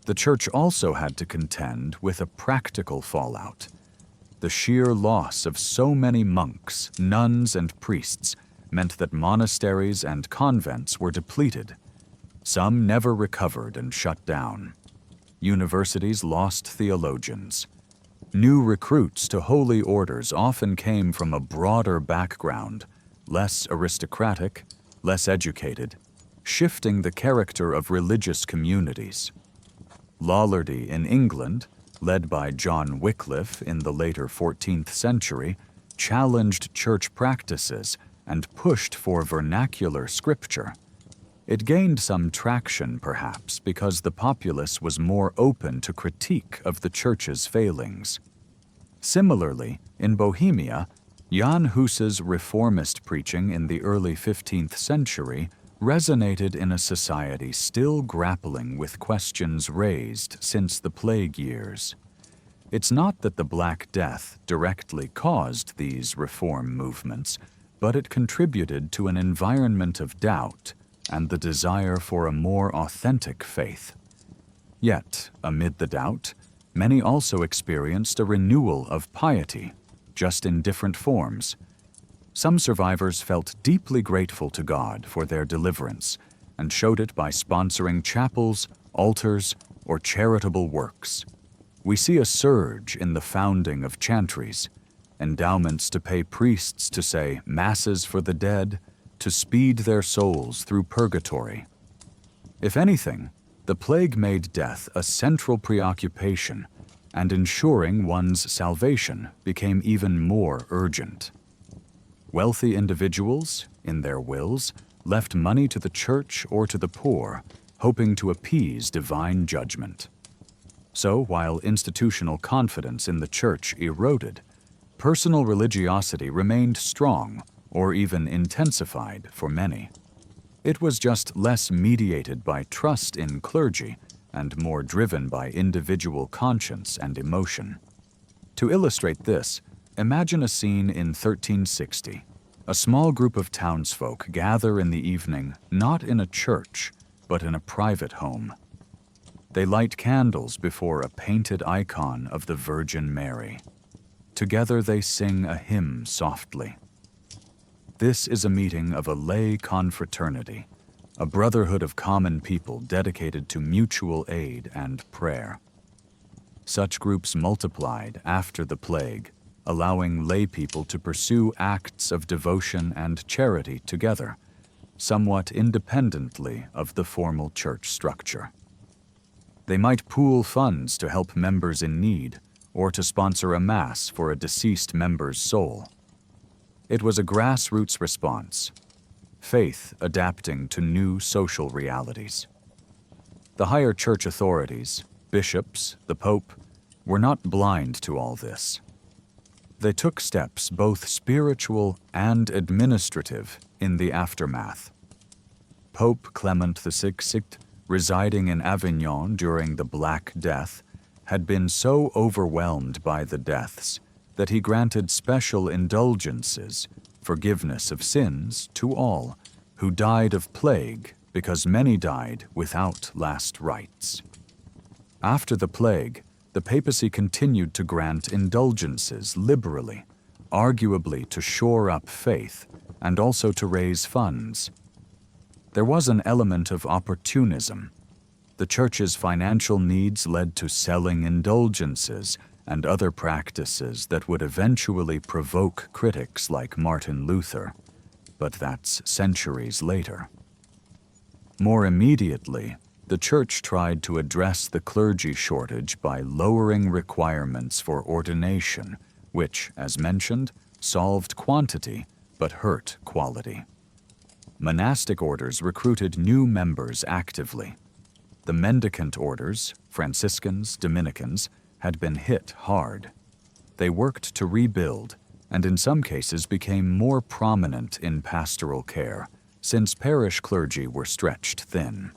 The Church also had to contend with a practical fallout. The sheer loss of so many monks, nuns, and priests meant that monasteries and convents were depleted. Some never recovered and shut down. Universities lost theologians. New recruits to holy orders often came from a broader background, less aristocratic, less educated, shifting the character of religious communities. Lollardy in England, led by John Wycliffe in the later 14th century, challenged church practices and pushed for vernacular scripture. It gained some traction, perhaps, because the populace was more open to critique of the church's failings. Similarly, in Bohemia, Jan Hus's reformist preaching in the early 15th century resonated in a society still grappling with questions raised since the plague years. It's not that the Black Death directly caused these reform movements, but it contributed to an environment of doubt and the desire for a more authentic faith. Yet, amid the doubt, many also experienced a renewal of piety, just in different forms. Some survivors felt deeply grateful to God for their deliverance and showed it by sponsoring chapels, altars, or charitable works. We see a surge in the founding of chantries, endowments to pay priests to say masses for the dead, to speed their souls through purgatory. If anything, the plague made death a central preoccupation, and ensuring one's salvation became even more urgent. Wealthy individuals, in their wills, left money to the church or to the poor, hoping to appease divine judgment. So, while institutional confidence in the church eroded, personal religiosity remained strong, or even intensified for many. It was just less mediated by trust in clergy and more driven by individual conscience and emotion. To illustrate this, imagine a scene in 1360. A small group of townsfolk gather in the evening not in a church, but in a private home. They light candles before a painted icon of the Virgin Mary. Together they sing a hymn softly. This is a meeting of a lay confraternity, a brotherhood of common people dedicated to mutual aid and prayer. Such groups multiplied after the plague, allowing lay people to pursue acts of devotion and charity together, somewhat independently of the formal church structure. They might pool funds to help members in need, or to sponsor a mass for a deceased member's soul. It was a grassroots response, faith adapting to new social realities. The higher church authorities, bishops, the Pope, were not blind to all this. They took steps both spiritual and administrative in the aftermath. Pope Clement VI, residing in Avignon during the Black Death, had been so overwhelmed by the deaths that he granted special indulgences, forgiveness of sins, to all who died of plague, because many died without last rites. After the plague, the papacy continued to grant indulgences liberally, arguably to shore up faith and also to raise funds. There was an element of opportunism. The church's financial needs led to selling indulgences and other practices that would eventually provoke critics like Martin Luther, but that's centuries later. More immediately, the church tried to address the clergy shortage by lowering requirements for ordination, which, as mentioned, solved quantity but hurt quality. Monastic orders recruited new members actively. The mendicant orders, Franciscans, Dominicans, had been hit hard. They worked to rebuild, and in some cases became more prominent in pastoral care, since parish clergy were stretched thin.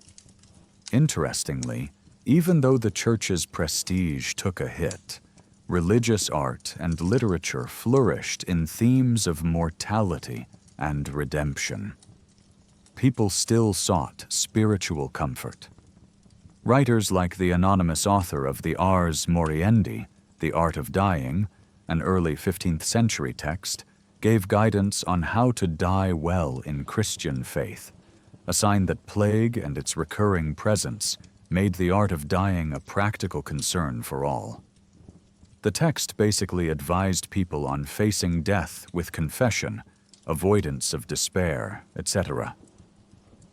Interestingly, even though the church's prestige took a hit, religious art and literature flourished in themes of mortality and redemption. People still sought spiritual comfort. Writers like the anonymous author of the Ars Moriendi, The Art of Dying, an early 15th century text, gave guidance on how to die well in Christian faith, a sign that plague and its recurring presence made the art of dying a practical concern for all. The text basically advised people on facing death with confession, avoidance of despair, etc.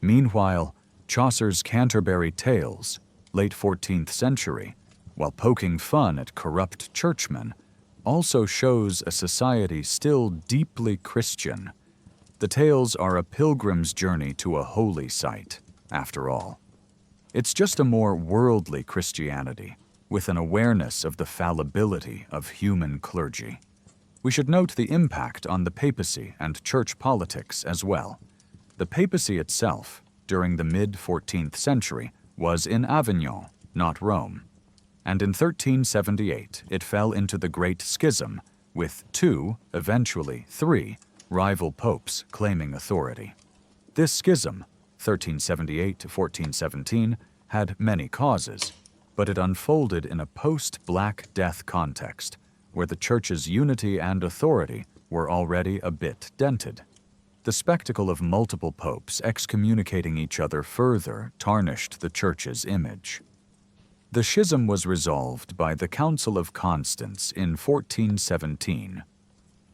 Meanwhile, Chaucer's Canterbury Tales, late 14th century, while poking fun at corrupt churchmen, also shows a society still deeply Christian. The tales are a pilgrim's journey to a holy site, after all. It's just a more worldly Christianity, with an awareness of the fallibility of human clergy. We should note the impact on the papacy and church politics as well. The papacy itself, during the mid-14th century, was in Avignon, not Rome. And in 1378 it fell into the Great Schism, with 2, eventually 3, rival popes claiming authority. This schism, 1378 to 1417, had many causes, but it unfolded in a post-Black Death context, where the Church's unity and authority were already a bit dented. The spectacle of multiple popes excommunicating each other further tarnished the Church's image. The schism was resolved by the Council of Constance in 1417,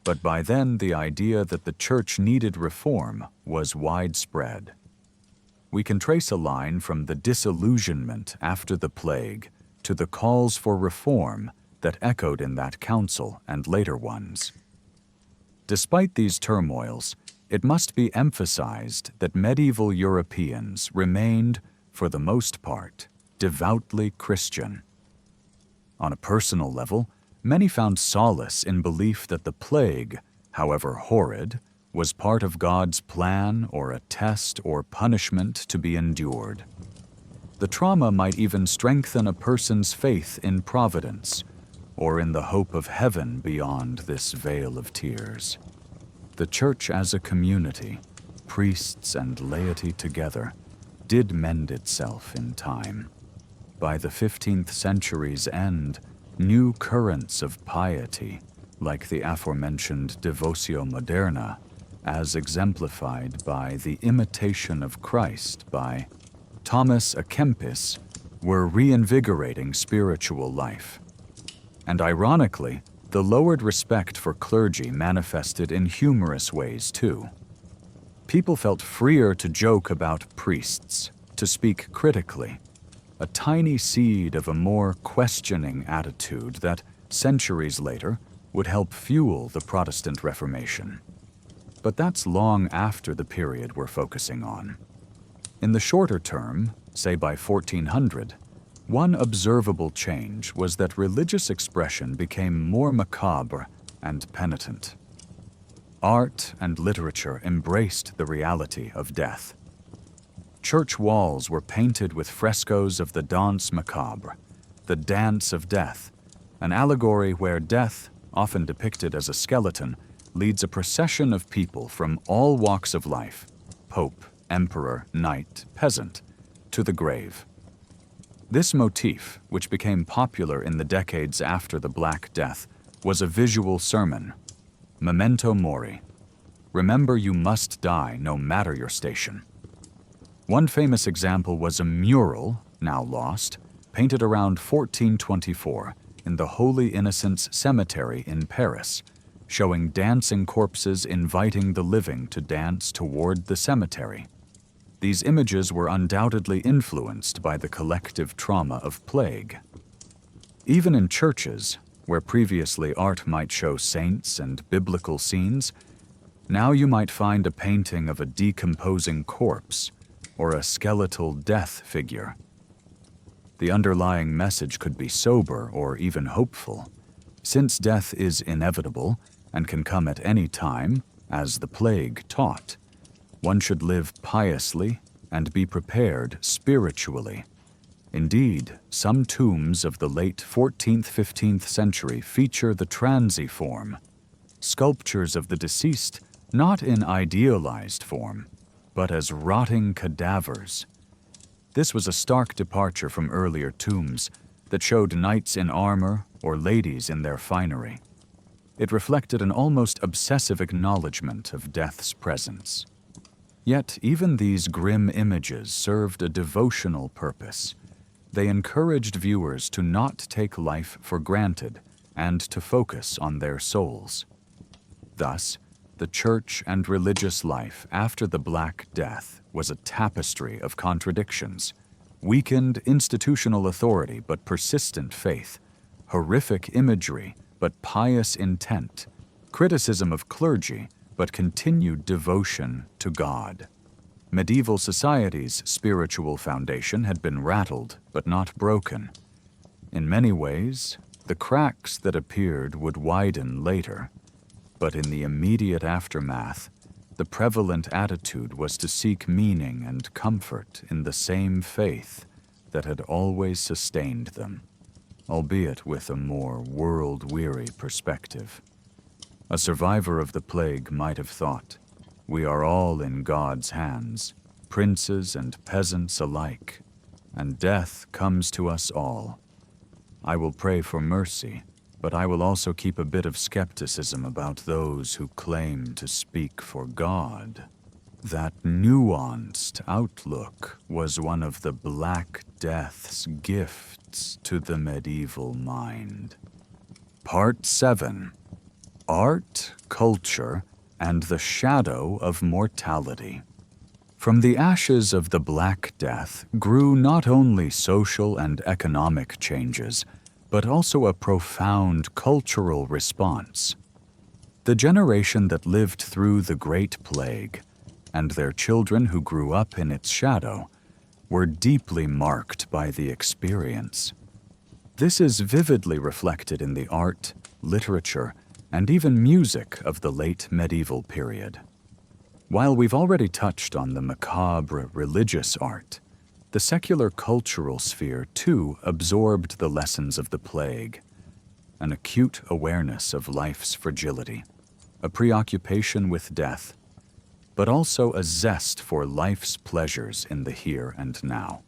but by then the idea that the Church needed reform was widespread. We can trace a line from the disillusionment after the plague to the calls for reform that echoed in that council and later ones. Despite these turmoils, it must be emphasized that medieval Europeans remained, for the most part, devoutly Christian. On a personal level, many found solace in belief that the plague, however horrid, was part of God's plan or a test or punishment to be endured. The trauma might even strengthen a person's faith in providence or in the hope of heaven beyond this vale of tears. The Church as a community, priests and laity together, did mend itself in time. By the 15th century's end, new currents of piety, like the aforementioned Devotio Moderna, as exemplified by the Imitation of Christ by Thomas à Kempis, were reinvigorating spiritual life. And ironically, the lowered respect for clergy manifested in humorous ways too. People felt freer to joke about priests, to speak critically, a tiny seed of a more questioning attitude that, centuries later, would help fuel the Protestant Reformation. But that's long after the period we're focusing on. In the shorter term, say by 1400, one observable change was that religious expression became more macabre and penitent. Art and literature embraced the reality of death. Church walls were painted with frescoes of the Danse Macabre, the Dance of Death, an allegory where death, often depicted as a skeleton, leads a procession of people from all walks of life, pope, emperor, knight, peasant, to the grave. This motif, which became popular in the decades after the Black Death, was a visual sermon. Memento mori. Remember you must die no matter your station. One famous example was a mural, now lost, painted around 1424 in the Holy Innocents Cemetery in Paris, showing dancing corpses inviting the living to dance toward the cemetery. These images were undoubtedly influenced by the collective trauma of plague. Even in churches, where previously art might show saints and biblical scenes, now you might find a painting of a decomposing corpse or a skeletal death figure. The underlying message could be sober or even hopeful. Since death is inevitable and can come at any time, as the plague taught, one should live piously and be prepared spiritually. Indeed, some tombs of the late 14th-15th century feature the transiform, sculptures of the deceased not in idealized form, but as rotting cadavers. This was a stark departure from earlier tombs that showed knights in armor or ladies in their finery. It reflected an almost obsessive acknowledgement of death's presence. Yet even these grim images served a devotional purpose. They encouraged viewers to not take life for granted, and to focus on their souls. Thus, the church and religious life after the Black Death was a tapestry of contradictions: weakened institutional authority but persistent faith, horrific imagery but pious intent, criticism of clergy but continued devotion to God. Medieval society's spiritual foundation had been rattled but not broken. In many ways, the cracks that appeared would widen later, but in the immediate aftermath, the prevalent attitude was to seek meaning and comfort in the same faith that had always sustained them, albeit with a more world-weary perspective. A survivor of the plague might have thought, "We are all in God's hands, princes and peasants alike, and death comes to us all. I will pray for mercy, but I will also keep a bit of skepticism about those who claim to speak for God." That nuanced outlook was one of the Black Death's gifts to the medieval mind. Part 7. Art, Culture, and the Shadow of Mortality. From the ashes of the Black Death grew not only social and economic changes, but also a profound cultural response. The generation that lived through the Great Plague, and their children who grew up in its shadow, were deeply marked by the experience. This is vividly reflected in the art, literature, and even music of the late medieval period. While we've already touched on the macabre religious art, the secular cultural sphere too absorbed the lessons of the plague: an acute awareness of life's fragility, a preoccupation with death, but also a zest for life's pleasures in the here and now.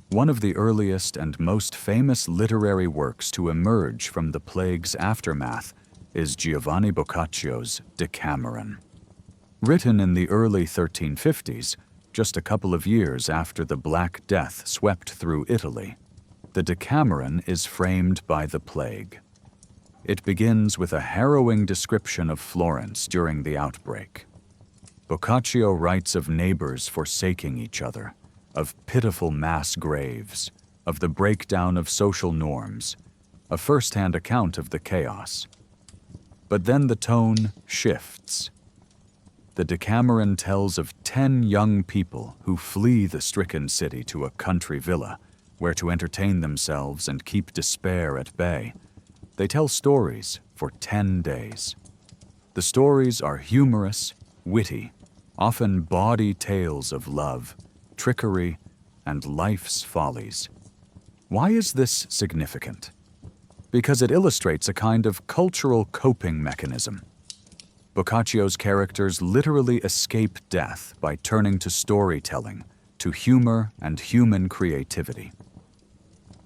One of the earliest and most famous literary works to emerge from the plague's aftermath is Giovanni Boccaccio's Decameron. Written in the early 1350s, just a couple of years after the Black Death swept through Italy, the Decameron is framed by the plague. It begins with a harrowing description of Florence during the outbreak. Boccaccio writes of neighbors forsaking each other, of pitiful mass graves, of the breakdown of social norms, a first-hand account of the chaos. But then the tone shifts. The Decameron tells of 10 young people who flee the stricken city to a country villa, where to entertain themselves and keep despair at bay. They tell stories for 10 days. The stories are humorous, witty, often bawdy tales of love, trickery, and life's follies. Why is this significant? Because it illustrates a kind of cultural coping mechanism. Boccaccio's characters literally escape death by turning to storytelling, to humor and human creativity.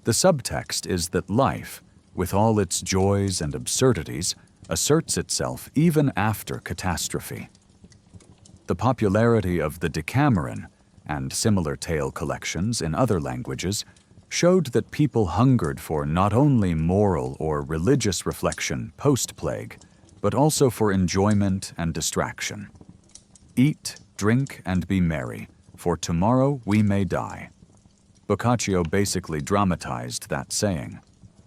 The subtext is that life, with all its joys and absurdities, asserts itself even after catastrophe. The popularity of the Decameron, and similar tale collections in other languages, showed that people hungered for not only moral or religious reflection post-plague, but also for enjoyment and distraction. Eat, drink, and be merry, for tomorrow we may die. Boccaccio basically dramatized that saying.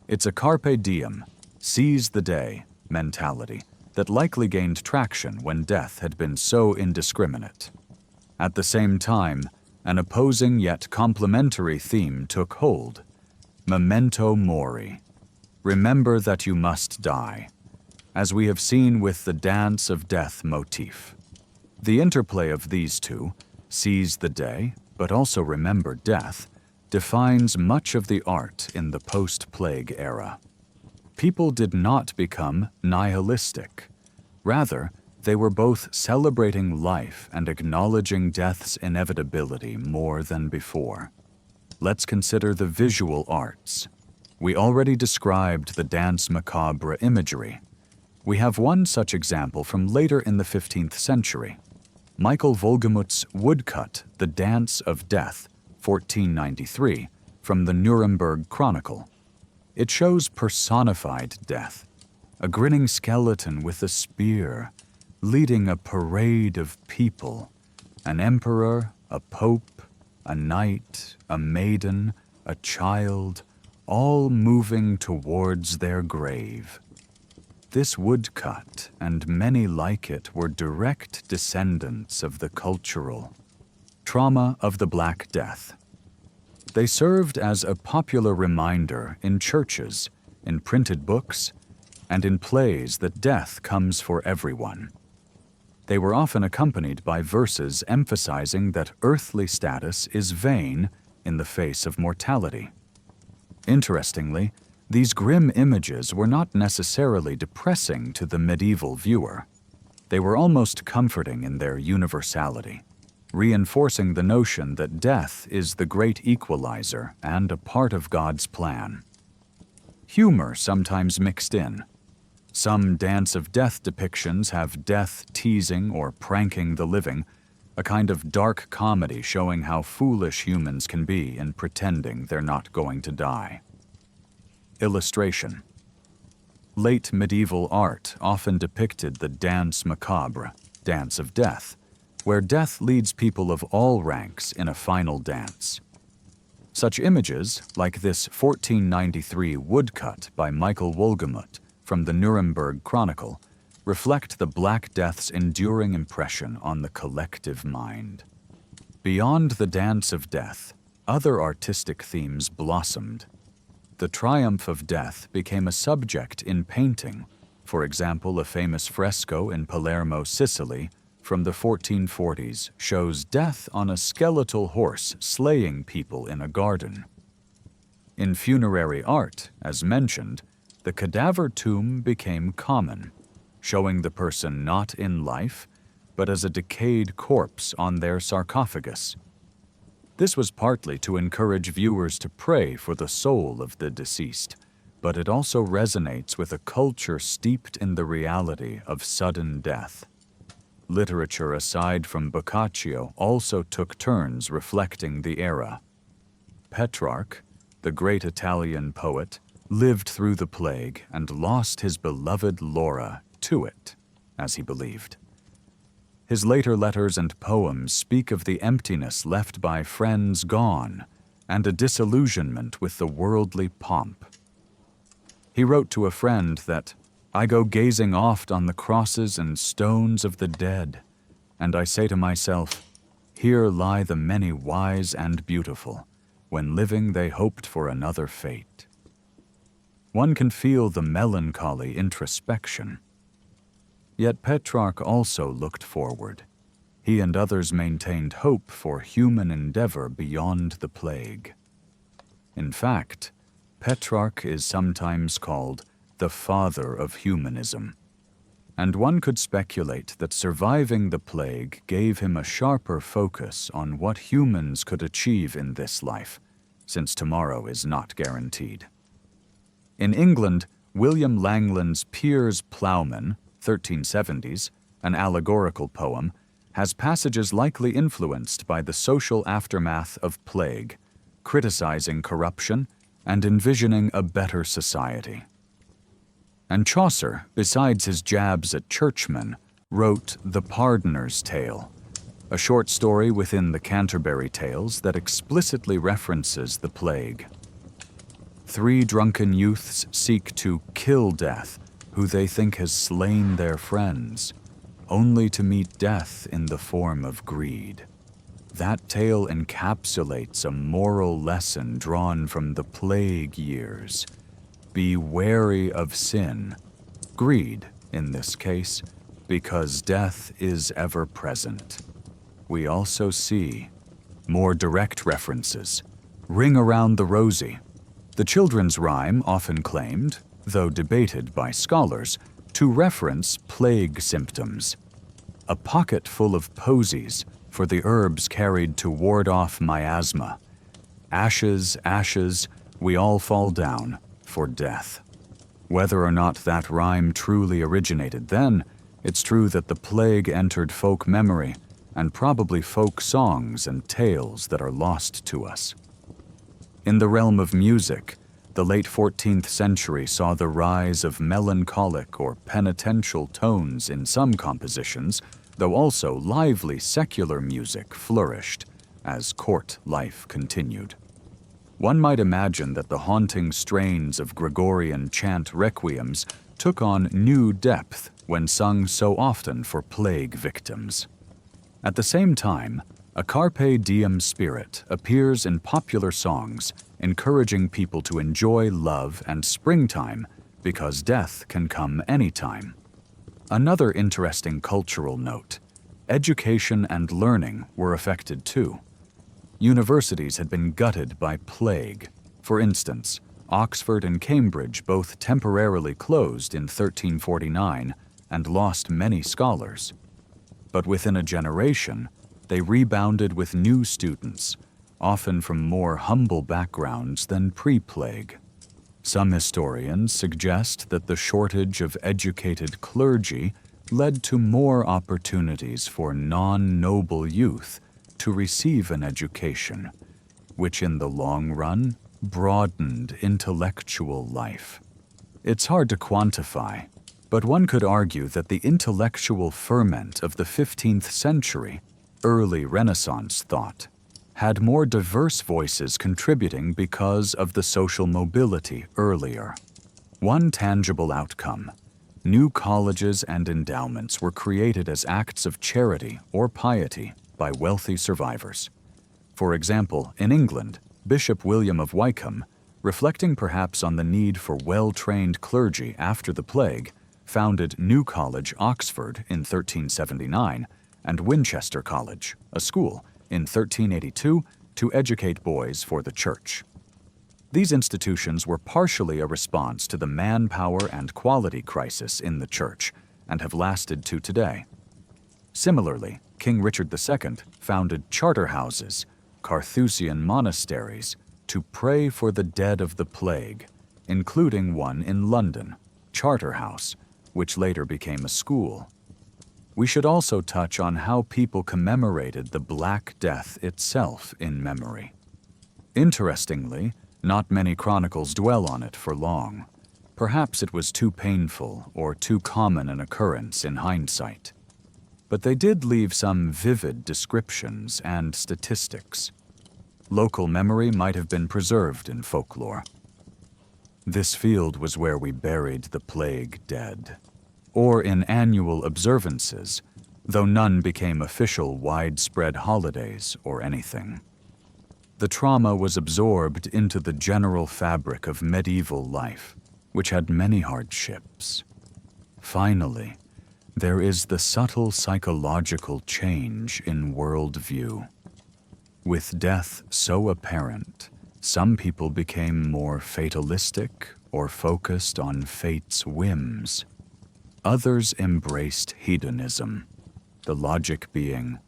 It's a carpe diem, seize the day, mentality that likely gained traction when death had been so indiscriminate. At the same time, an opposing yet complementary theme took hold: memento mori. Remember that you must die, as we have seen with the dance of death motif. The interplay of these two, seize the day, but also remember death, defines much of the art in the post-plague era. People did not become nihilistic. Rather, they were both celebrating life and acknowledging death's inevitability more than before. Let's consider the visual arts. We already described the danse macabre imagery. We have one such example from later in the 15th century. Michael Wohlgemuth's woodcut The Dance of Death, 1493, from the Nuremberg Chronicle. It shows personified death, a grinning skeleton with a spear, leading a parade of people, an emperor, a pope, a knight, a maiden, a child, all moving towards their grave. This woodcut and many like it were direct descendants of the cultural trauma of the Black Death. They served as a popular reminder in churches, in printed books, and in plays that death comes for everyone. They were often accompanied by verses emphasizing that earthly status is vain in the face of mortality. Interestingly, these grim images were not necessarily depressing to the medieval viewer. They were almost comforting in their universality, reinforcing the notion that death is the great equalizer and a part of God's plan. Humor sometimes mixed in. Some Dance of Death depictions have death teasing or pranking the living, a kind of dark comedy showing how foolish humans can be in pretending they're not going to die. Illustration. Late medieval art often depicted the danse macabre, Dance of Death, where death leads people of all ranks in a final dance. Such images, like this 1493 woodcut by Michael Wohlgemuth from the Nuremberg Chronicle, reflect the Black Death's enduring impression on the collective mind. Beyond the Dance of Death, other artistic themes blossomed. The triumph of death became a subject in painting, for example, a famous fresco in Palermo, Sicily, from the 1440s shows death on a skeletal horse slaying people in a garden. In funerary art, as mentioned, the cadaver tomb became common, showing the person not in life, but as a decayed corpse on their sarcophagus. This was partly to encourage viewers to pray for the soul of the deceased, but it also resonates with a culture steeped in the reality of sudden death. Literature aside from Boccaccio also took turns reflecting the era. Petrarch, the great Italian poet, lived through the plague and lost his beloved Laura to it, as he believed. His later letters and poems speak of the emptiness left by friends gone and a disillusionment with the worldly pomp. He wrote to a friend that, "I go gazing oft on the crosses and stones of the dead, and I say to myself, here lie the many wise and beautiful, when living they hoped for another fate." One can feel the melancholy introspection. Yet Petrarch also looked forward. He and others maintained hope for human endeavor beyond the plague. In fact, Petrarch is sometimes called the father of humanism, and one could speculate that surviving the plague gave him a sharper focus on what humans could achieve in this life, since tomorrow is not guaranteed. In England, William Langland's Piers Plowman, 1370s, an allegorical poem, has passages likely influenced by the social aftermath of plague, criticizing corruption and envisioning a better society. And Chaucer, besides his jabs at churchmen, wrote The Pardoner's Tale, a short story within the Canterbury Tales that explicitly references the plague. 3 drunken youths seek to kill death, who they think has slain their friends, only to meet death in the form of greed. That tale encapsulates a moral lesson drawn from the plague years. Be wary of sin, greed in this case, because death is ever present. We also see more direct references. Ring around the rosy. The children's rhyme often claimed, though debated by scholars, to reference plague symptoms. A pocket full of posies for the herbs carried to ward off miasma. Ashes, ashes, we all fall down for death. Whether or not that rhyme truly originated then, it's true that the plague entered folk memory and probably folk songs and tales that are lost to us. In the realm of music, The late 14th century saw the rise of melancholic or penitential tones in some compositions, though also lively secular music flourished as court life continued. One might imagine that the haunting strains of Gregorian chant requiems took on new depth when sung so often for plague victims. At the same time, a carpe diem spirit appears in popular songs, encouraging people to enjoy love and springtime because death can come anytime. Another interesting cultural note: education and learning were affected too. Universities had been gutted by plague. For instance, Oxford and Cambridge both temporarily closed in 1349 and lost many scholars. But within a generation, they rebounded with new students, often from more humble backgrounds than pre-plague. Some historians suggest that the shortage of educated clergy led to more opportunities for non-noble youth to receive an education, which in the long run broadened intellectual life. It's hard to quantify, but one could argue that the intellectual ferment of the 15th century, early Renaissance thought, had more diverse voices contributing because of the social mobility earlier. One tangible outcome: new colleges and endowments were created as acts of charity or piety by wealthy survivors. For example, in England, Bishop William of Wykeham, reflecting perhaps on the need for well-trained clergy after the plague, founded New College, Oxford in 1379 and Winchester College, a school, in 1382 to educate boys for the church. These institutions were partially a response to the manpower and quality crisis in the church and have lasted to today. Similarly, King Richard II founded charter houses, Carthusian monasteries, to pray for the dead of the plague, including one in London, Charterhouse, which later became a school. We should also touch on how people commemorated the Black Death itself in memory. Interestingly, not many chronicles dwell on it for long. Perhaps it was too painful or too common an occurrence in hindsight. But they did leave some vivid descriptions and statistics. Local memory might have been preserved in folklore. This field was where we buried the plague dead. Or in annual observances, though none became official widespread holidays or anything. The trauma was absorbed into the general fabric of medieval life, which had many hardships. Finally, there is the subtle psychological change in worldview. With death so apparent, some people became more fatalistic or focused on fate's whims. Others embraced hedonism, the logic being,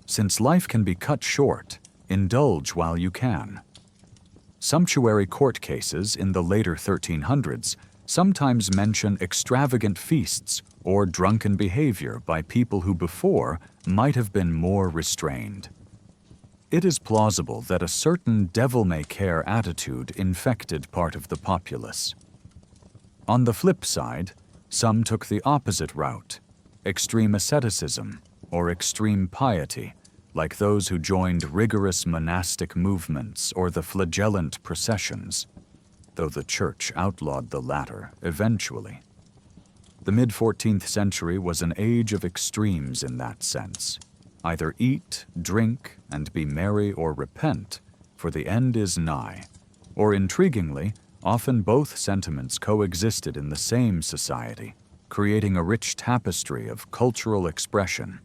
since life can be cut short, indulge while you can. Sumptuary court cases in the later 1300s sometimes mention extravagant feasts or drunken behavior by people who before might have been more restrained. It is plausible that a certain devil-may-care attitude infected part of the populace. On the flip side, some took the opposite route, extreme asceticism or extreme piety, like those who joined rigorous monastic movements or the flagellant processions, though the church outlawed the latter eventually. The mid-14th century was an age of extremes in that sense. Either eat, drink, and be merry or repent, for the end is nigh. Or intriguingly, often both sentiments coexisted in the same society, creating a rich tapestry of cultural expression.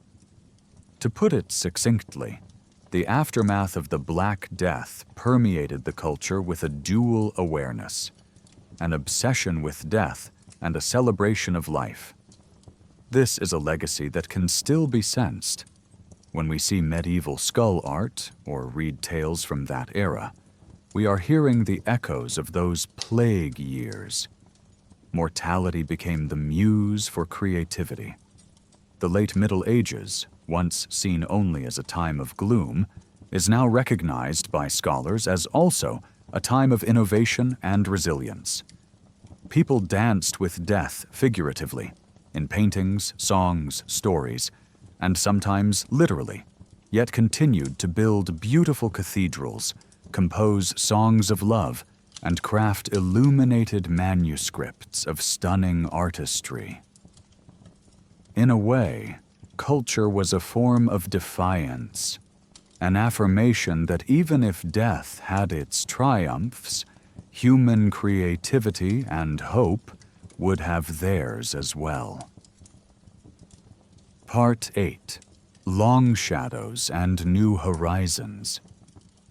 To put it succinctly, the aftermath of the Black Death permeated the culture with a dual awareness, an obsession with death and a celebration of life. This is a legacy that can still be sensed. When we see medieval skull art or read tales from that era, we are hearing the echoes of those plague years. Mortality became the muse for creativity. The late Middle Ages, once seen only as a time of gloom, is now recognized by scholars as also a time of innovation and resilience. People danced with death figuratively, in paintings, songs, stories, and sometimes literally, yet continued to build beautiful cathedrals, compose songs of love, and craft illuminated manuscripts of stunning artistry. In a way, culture was a form of defiance, an affirmation that even if death had its triumphs, human creativity and hope would have theirs as well. Part 8. Long Shadows and New Horizons.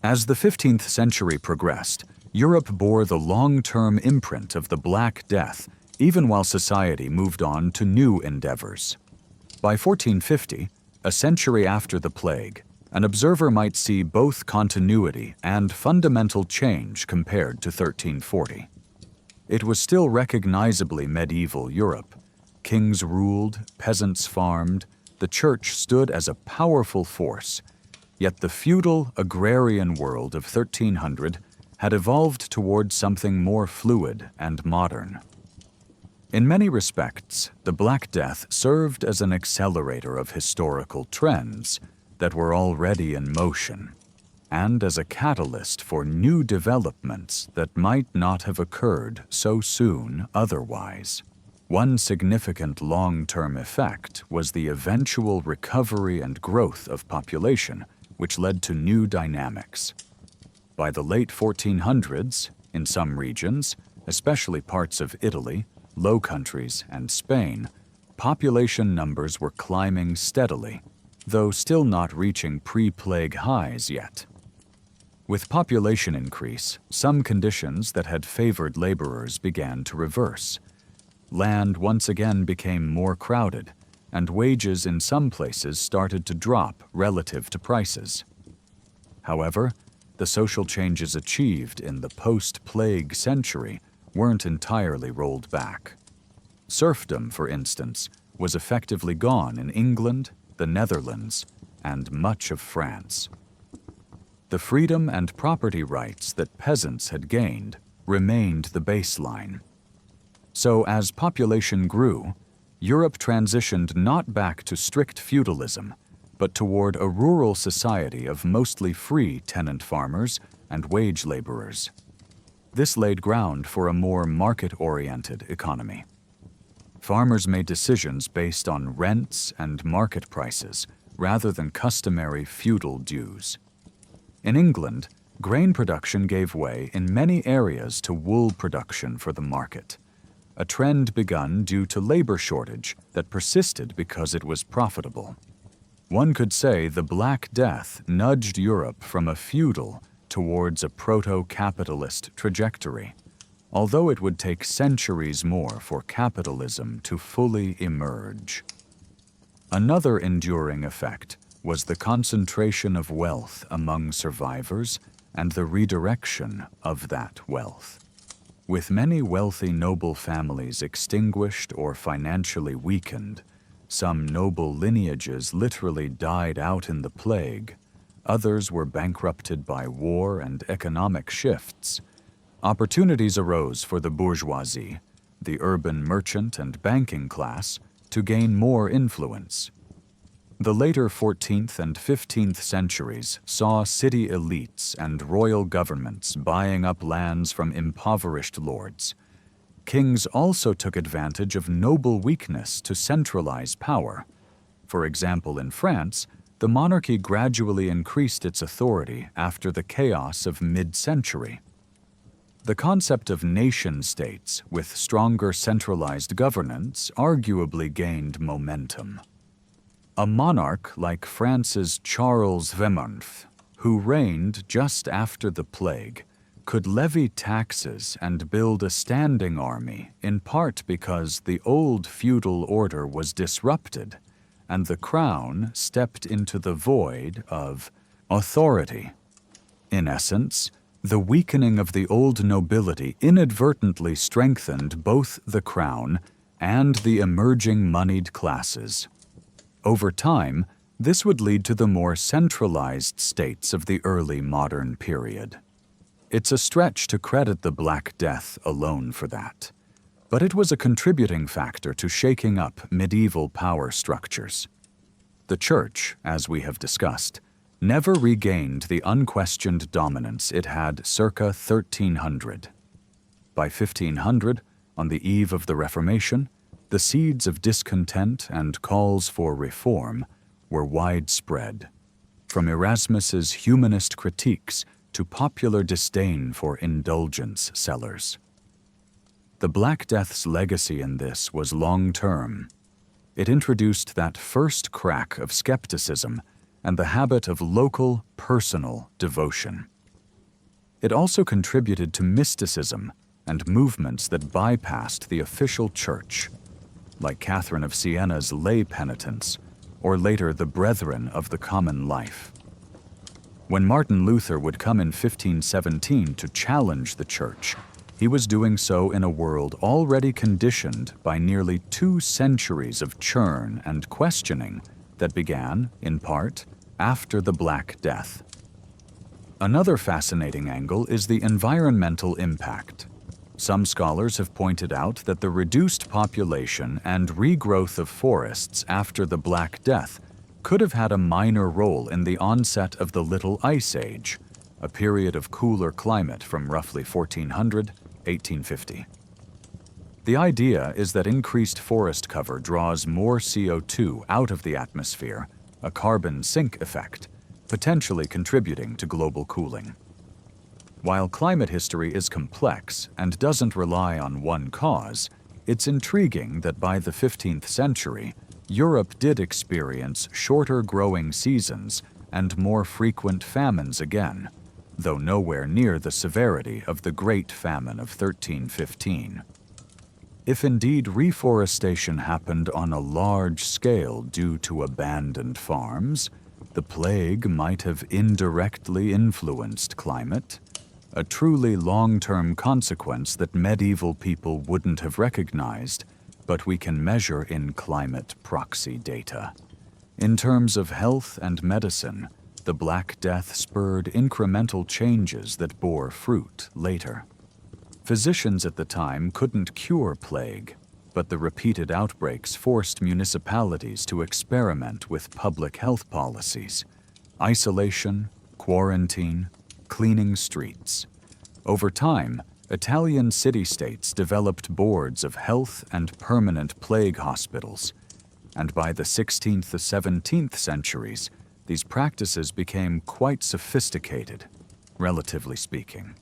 As the 15th century progressed, Europe bore the long-term imprint of the Black Death, even while society moved on to new endeavors. By 1450, a century after the plague, an observer might see both continuity and fundamental change compared to 1340. It was still recognizably medieval Europe. Kings ruled, peasants farmed, the church stood as a powerful force, yet the feudal, agrarian world of 1300 had evolved towards something more fluid and modern. In many respects, the Black Death served as an accelerator of historical trends that were already in motion, and as a catalyst for new developments that might not have occurred so soon otherwise. One significant long-term effect was the eventual recovery and growth of population, which led to new dynamics. By the late 1400s, in some regions, especially parts of Italy, Low Countries, and Spain, population numbers were climbing steadily, though still not reaching pre-plague highs yet. With population increase, some conditions that had favored laborers began to reverse. Land once again became more crowded, and wages in some places started to drop relative to prices. However, the social changes achieved in the post-plague century weren't entirely rolled back. Serfdom, for instance, was effectively gone in England, the Netherlands, and much of France. The freedom and property rights that peasants had gained remained the baseline. So as population grew, Europe transitioned not back to strict feudalism, but toward a rural society of mostly free tenant farmers and wage laborers. This laid ground for a more market-oriented economy. Farmers made decisions based on rents and market prices rather than customary feudal dues. In England, grain production gave way in many areas to wool production for the market, a trend begun due to labor shortage that persisted because it was profitable. One could say the Black Death nudged Europe from a feudal towards a proto-capitalist trajectory, although it would take centuries more for capitalism to fully emerge. Another enduring effect was the concentration of wealth among survivors and the redirection of that wealth. With many wealthy noble families extinguished or financially weakened, some noble lineages literally died out in the plague, others were bankrupted by war and economic shifts. Opportunities arose for the bourgeoisie, the urban merchant and banking class, to gain more influence. The later 14th and 15th centuries saw city elites and royal governments buying up lands from impoverished lords. Kings also took advantage of noble weakness to centralize power. For example, in France, the monarchy gradually increased its authority after the chaos of mid-century. The concept of nation-states with stronger centralized governance arguably gained momentum. A monarch like France's Charles Weymouth, who reigned just after the plague, could levy taxes and build a standing army, in part because the old feudal order was disrupted and the crown stepped into the void of authority. In essence, the weakening of the old nobility inadvertently strengthened both the crown and the emerging moneyed classes. Over time, this would lead to the more centralized states of the early modern period. It's a stretch to credit the Black Death alone for that, but it was a contributing factor to shaking up medieval power structures. The Church, as we have discussed, never regained the unquestioned dominance it had circa 1300. By 1500, on the eve of the Reformation, the seeds of discontent and calls for reform were widespread, from Erasmus's humanist critiques to popular disdain for indulgence sellers. The Black Death's legacy in this was long-term. It introduced that first crack of skepticism and the habit of local, personal devotion. It also contributed to mysticism and movements that bypassed the official church, like Catherine of Siena's lay penitents, or later the Brethren of the Common Life. When Martin Luther would come in 1517 to challenge the church, he was doing so in a world already conditioned by nearly 2 centuries of churn and questioning that began, in part, after the Black Death. Another fascinating angle is the environmental impact. Some scholars have pointed out that the reduced population and regrowth of forests after the Black Death could have had a minor role in the onset of the Little Ice Age, a period of cooler climate from roughly 1400 1850. The idea is that increased forest cover draws more CO2 out of the atmosphere, a carbon sink effect, potentially contributing to global cooling. While climate history is complex and doesn't rely on one cause, it's intriguing that by the 15th century, Europe did experience shorter growing seasons and more frequent famines again, though nowhere near the severity of the Great Famine of 1315. If indeed reforestation happened on a large scale due to abandoned farms, the plague might have indirectly influenced climate, a truly long-term consequence that medieval people wouldn't have recognized, but we can measure in climate proxy data. In terms of health and medicine, the Black Death spurred incremental changes that bore fruit later. Physicians at the time couldn't cure plague, but the repeated outbreaks forced municipalities to experiment with public health policies: isolation, quarantine, cleaning streets. Over time, Italian city-states developed boards of health and permanent plague hospitals, and by the 16th to 17th centuries, these practices became quite sophisticated, relatively speaking.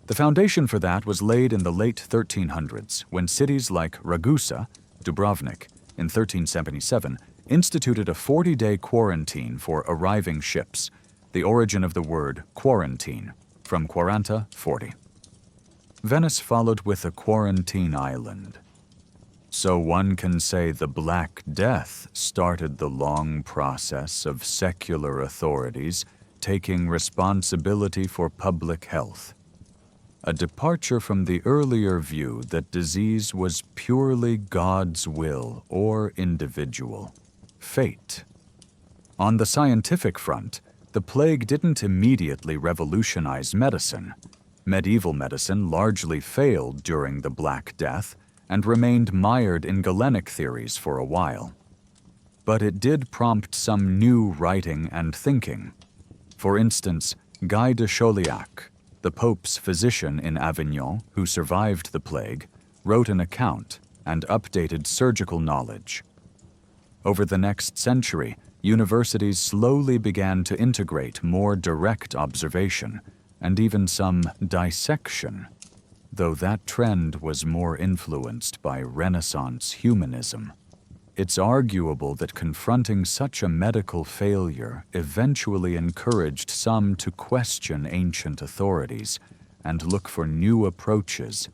The foundation for that was laid in the late 1300s when cities like Ragusa, Dubrovnik, in 1377 instituted a 40-day quarantine for arriving ships, the origin of the word quarantine, from quaranta, 40. Venice followed with a quarantine island. So one can say the Black Death started the long process of secular authorities taking responsibility for public health, a departure from the earlier view that disease was purely God's will or individual fate. On the scientific front, the plague didn't immediately revolutionize medicine. Medieval medicine largely failed during the Black Death and remained mired in Galenic theories for a while. But it did prompt some new writing and thinking. For instance, Guy de Chauliac, the Pope's physician in Avignon who survived the plague, wrote an account and updated surgical knowledge. Over the next century, universities slowly began to integrate more direct observation and even some dissection, though that trend was more influenced by Renaissance humanism. It's arguable that confronting such a medical failure eventually encouraged some to question ancient authorities and look for new approaches,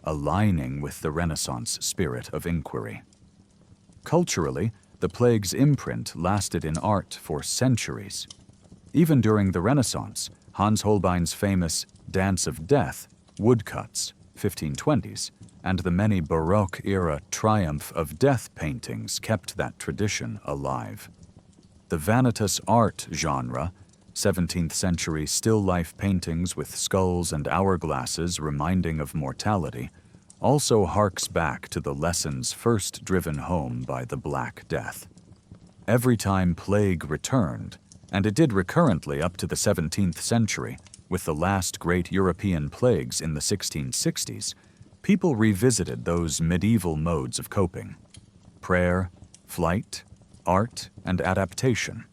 aligning with the Renaissance spirit of inquiry. Culturally, the plague's imprint lasted in art for centuries. Even during the Renaissance, Hans Holbein's famous Dance of Death, woodcuts, 1520s, and the many Baroque-era triumph of death paintings kept that tradition alive. The vanitas art genre 17th century still life paintings with skulls and hourglasses reminding of mortality, also harks back to the lessons first driven home by the Black Death. Every time plague returned, and it did recurrently up to the 17th century, with the last great European plagues in the 1660s, people revisited those medieval modes of coping: prayer, flight, art, and adaptation.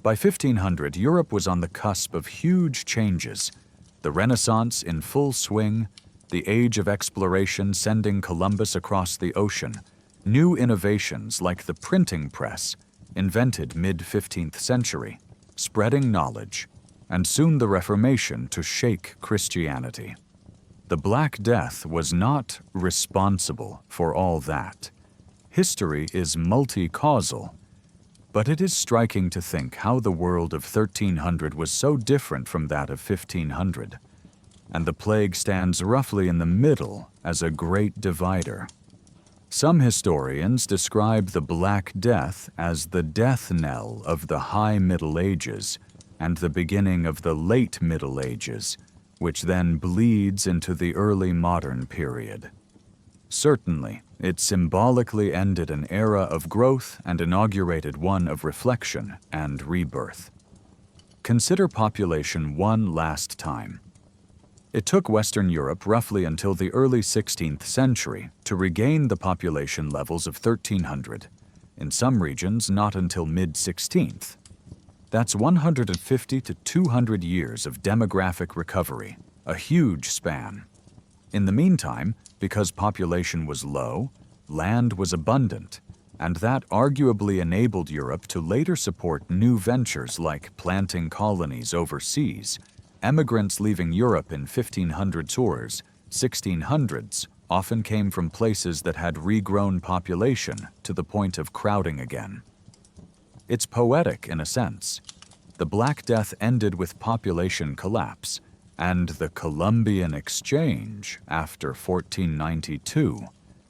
By 1500, Europe was on the cusp of huge changes: the Renaissance in full swing, the age of exploration sending Columbus across the ocean, new innovations like the printing press, invented mid-15th century, spreading knowledge, and soon the Reformation to shake Christianity. The Black Death was not responsible for all that. History is multi-causal, but it is striking to think how the world of 1300 was so different from that of 1500, and the plague stands roughly in the middle as a great divider. Some historians describe the Black Death as the death knell of the High Middle Ages and the beginning of the Late Middle Ages, which then bleeds into the early modern period. Certainly, it symbolically ended an era of growth and inaugurated one of reflection and rebirth. Consider population one last time. It took Western Europe roughly until the early 16th century to regain the population levels of 1300, in some regions not until mid-16th. That's 150 to 200 years of demographic recovery, a huge span. In the meantime, because population was low, land was abundant, and that arguably enabled Europe to later support new ventures like planting colonies overseas. Emigrants leaving Europe in 1500 tours, 1600s, often came from places that had regrown population to the point of crowding again. It's poetic in a sense. The Black Death ended with population collapse, and the Columbian Exchange, after 1492,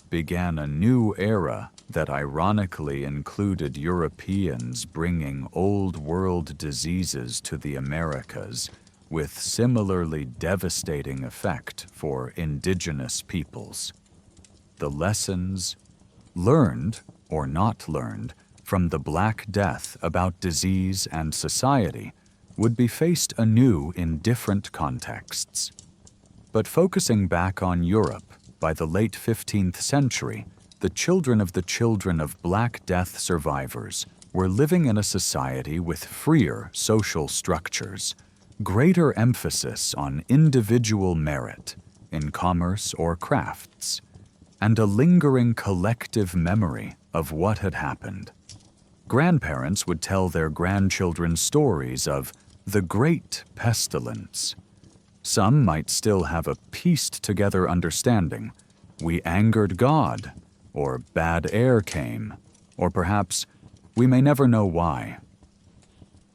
began a new era that ironically included Europeans bringing Old World diseases to the Americas, with similarly devastating effect for indigenous peoples. The lessons learned, or not learned, from the Black Death about disease and society would be faced anew in different contexts. But focusing back on Europe, by the late 15th century, the children of Black Death survivors were living in a society with freer social structures, greater emphasis on individual merit in commerce or crafts, and a lingering collective memory of what had happened. Grandparents would tell their grandchildren stories of the Great Pestilence. Some might still have a pieced-together understanding: we angered God, or bad air came, or perhaps we may never know why.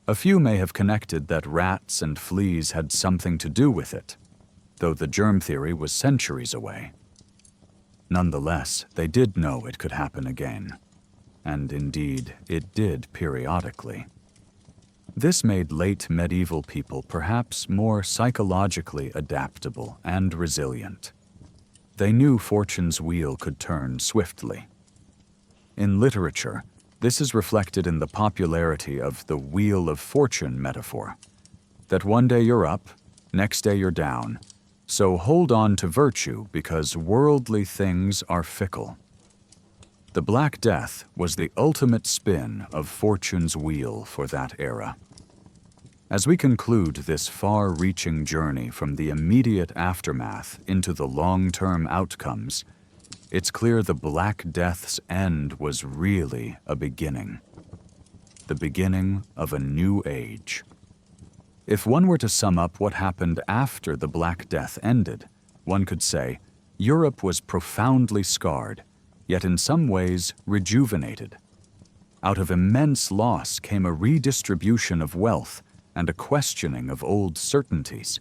A few may have connected that rats and fleas had something to do with it, though the germ theory was centuries away. Nonetheless, they did know it could happen again, and indeed it did periodically. This made late medieval people perhaps more psychologically adaptable and resilient. They knew fortune's wheel could turn swiftly. In literature, this is reflected in the popularity of the Wheel of Fortune metaphor, that one day you're up, next day you're down, so hold on to virtue because worldly things are fickle. The Black Death was the ultimate spin of fortune's wheel for that era. As we conclude this far-reaching journey from the immediate aftermath into the long-term outcomes, it's clear the Black Death's end was really a beginning. The beginning of a new age. If one were to sum up what happened after the Black Death ended, one could say Europe was profoundly scarred, yet in some ways rejuvenated. Out of immense loss came a redistribution of wealth and a questioning of old certainties.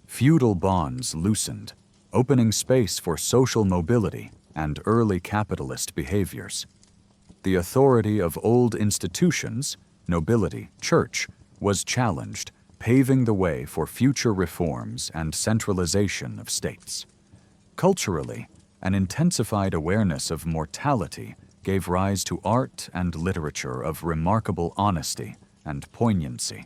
Feudal bonds loosened, opening space for social mobility and early capitalist behaviors. The authority of old institutions, nobility, church, was challenged, paving the way for future reforms and centralization of states. Culturally, an intensified awareness of mortality gave rise to art and literature of remarkable honesty and poignancy.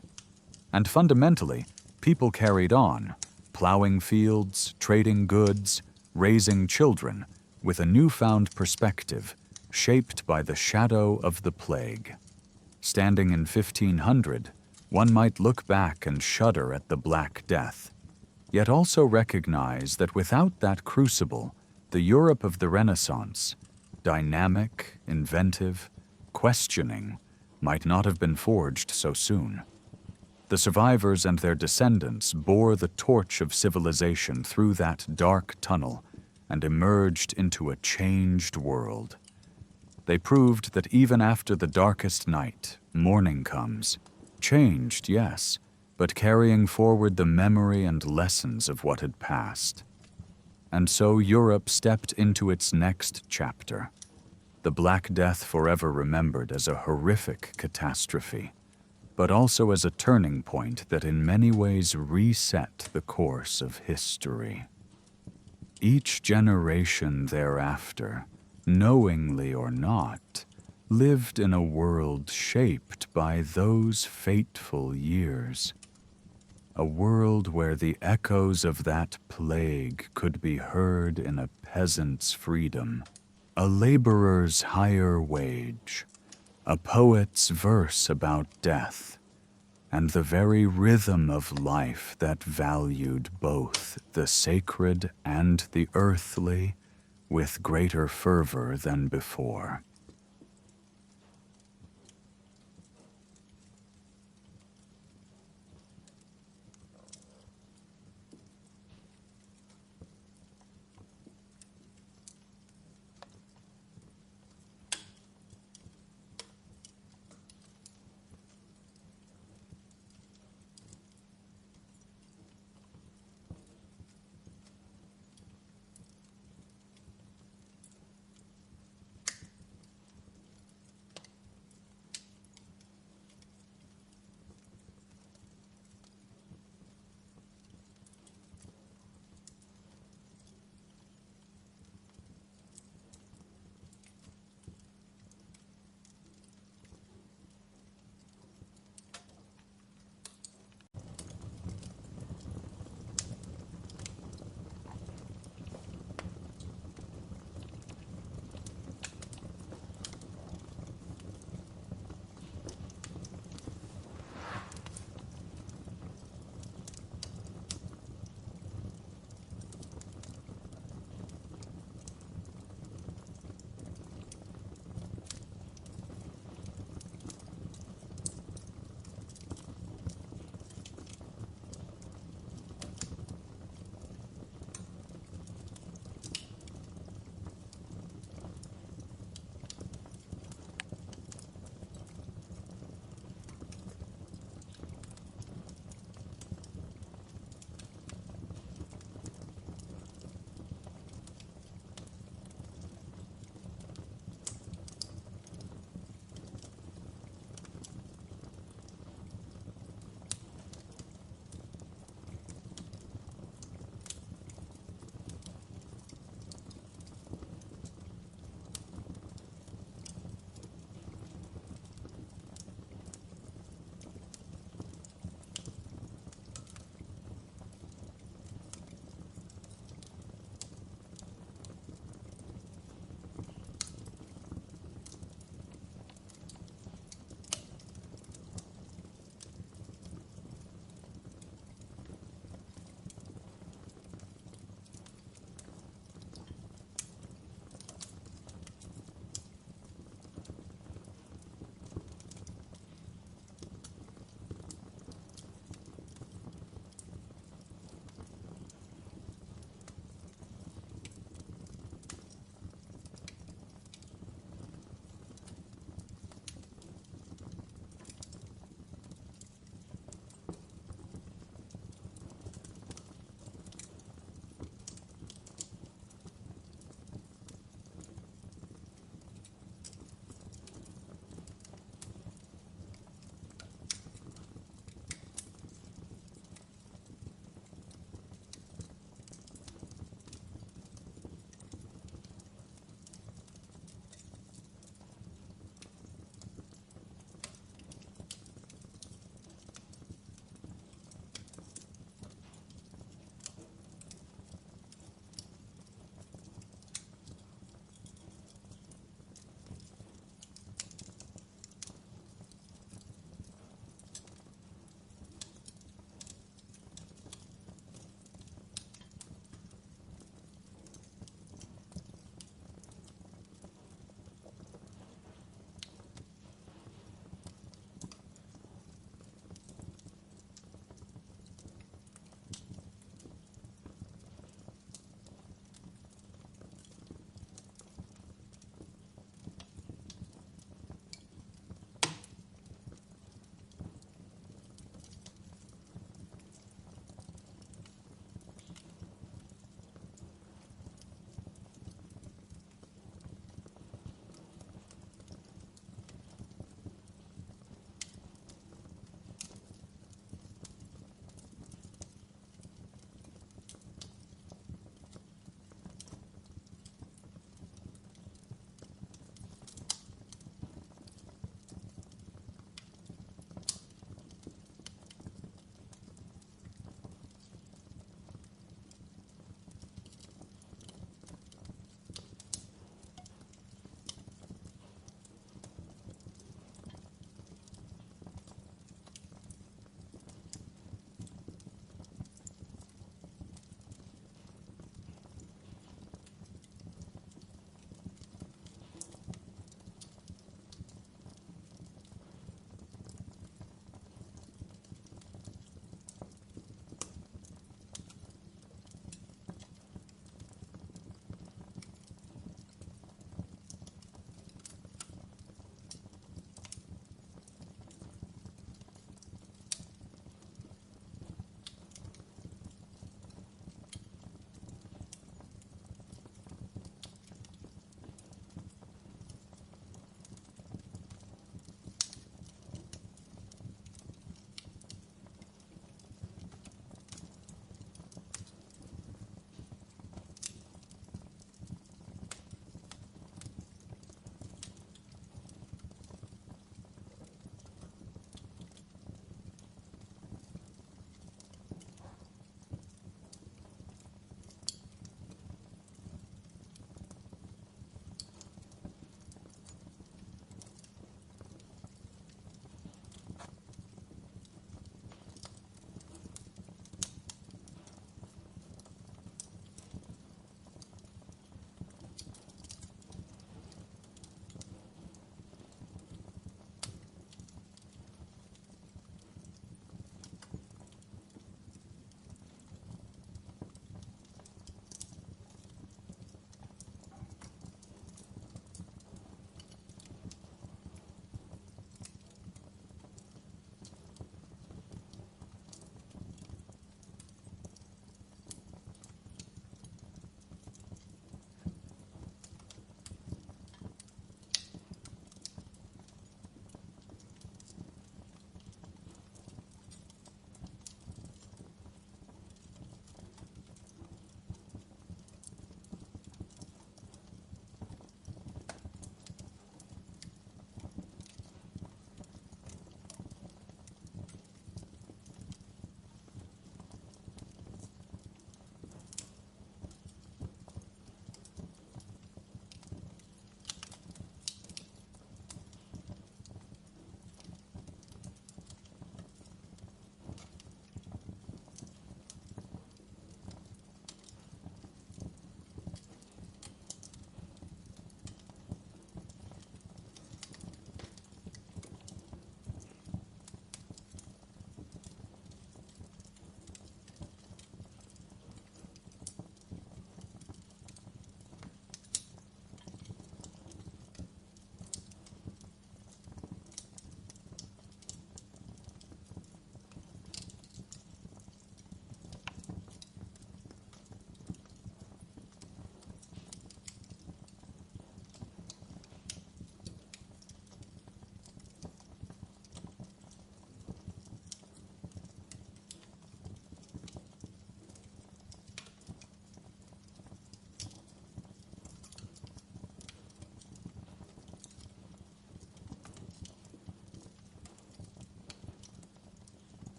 And fundamentally, people carried on, plowing fields, trading goods, raising children, with a newfound perspective shaped by the shadow of the plague. Standing in 1500, one might look back and shudder at the Black Death, yet also recognize that without that crucible, the Europe of the Renaissance, dynamic, inventive, questioning, might not have been forged so soon. The survivors and their descendants bore the torch of civilization through that dark tunnel and emerged into a changed world. They proved that even after the darkest night, morning comes, changed, yes, but carrying forward the memory and lessons of what had passed. And so Europe stepped into its next chapter, the Black Death forever remembered as a horrific catastrophe, but also as a turning point that in many ways reset the course of history. Each generation thereafter, knowingly or not, lived in a world shaped by those fateful years. A world where the echoes of that plague could be heard in a peasant's freedom, a laborer's higher wage, a poet's verse about death, and the very rhythm of life that valued both the sacred and the earthly with greater fervor than before.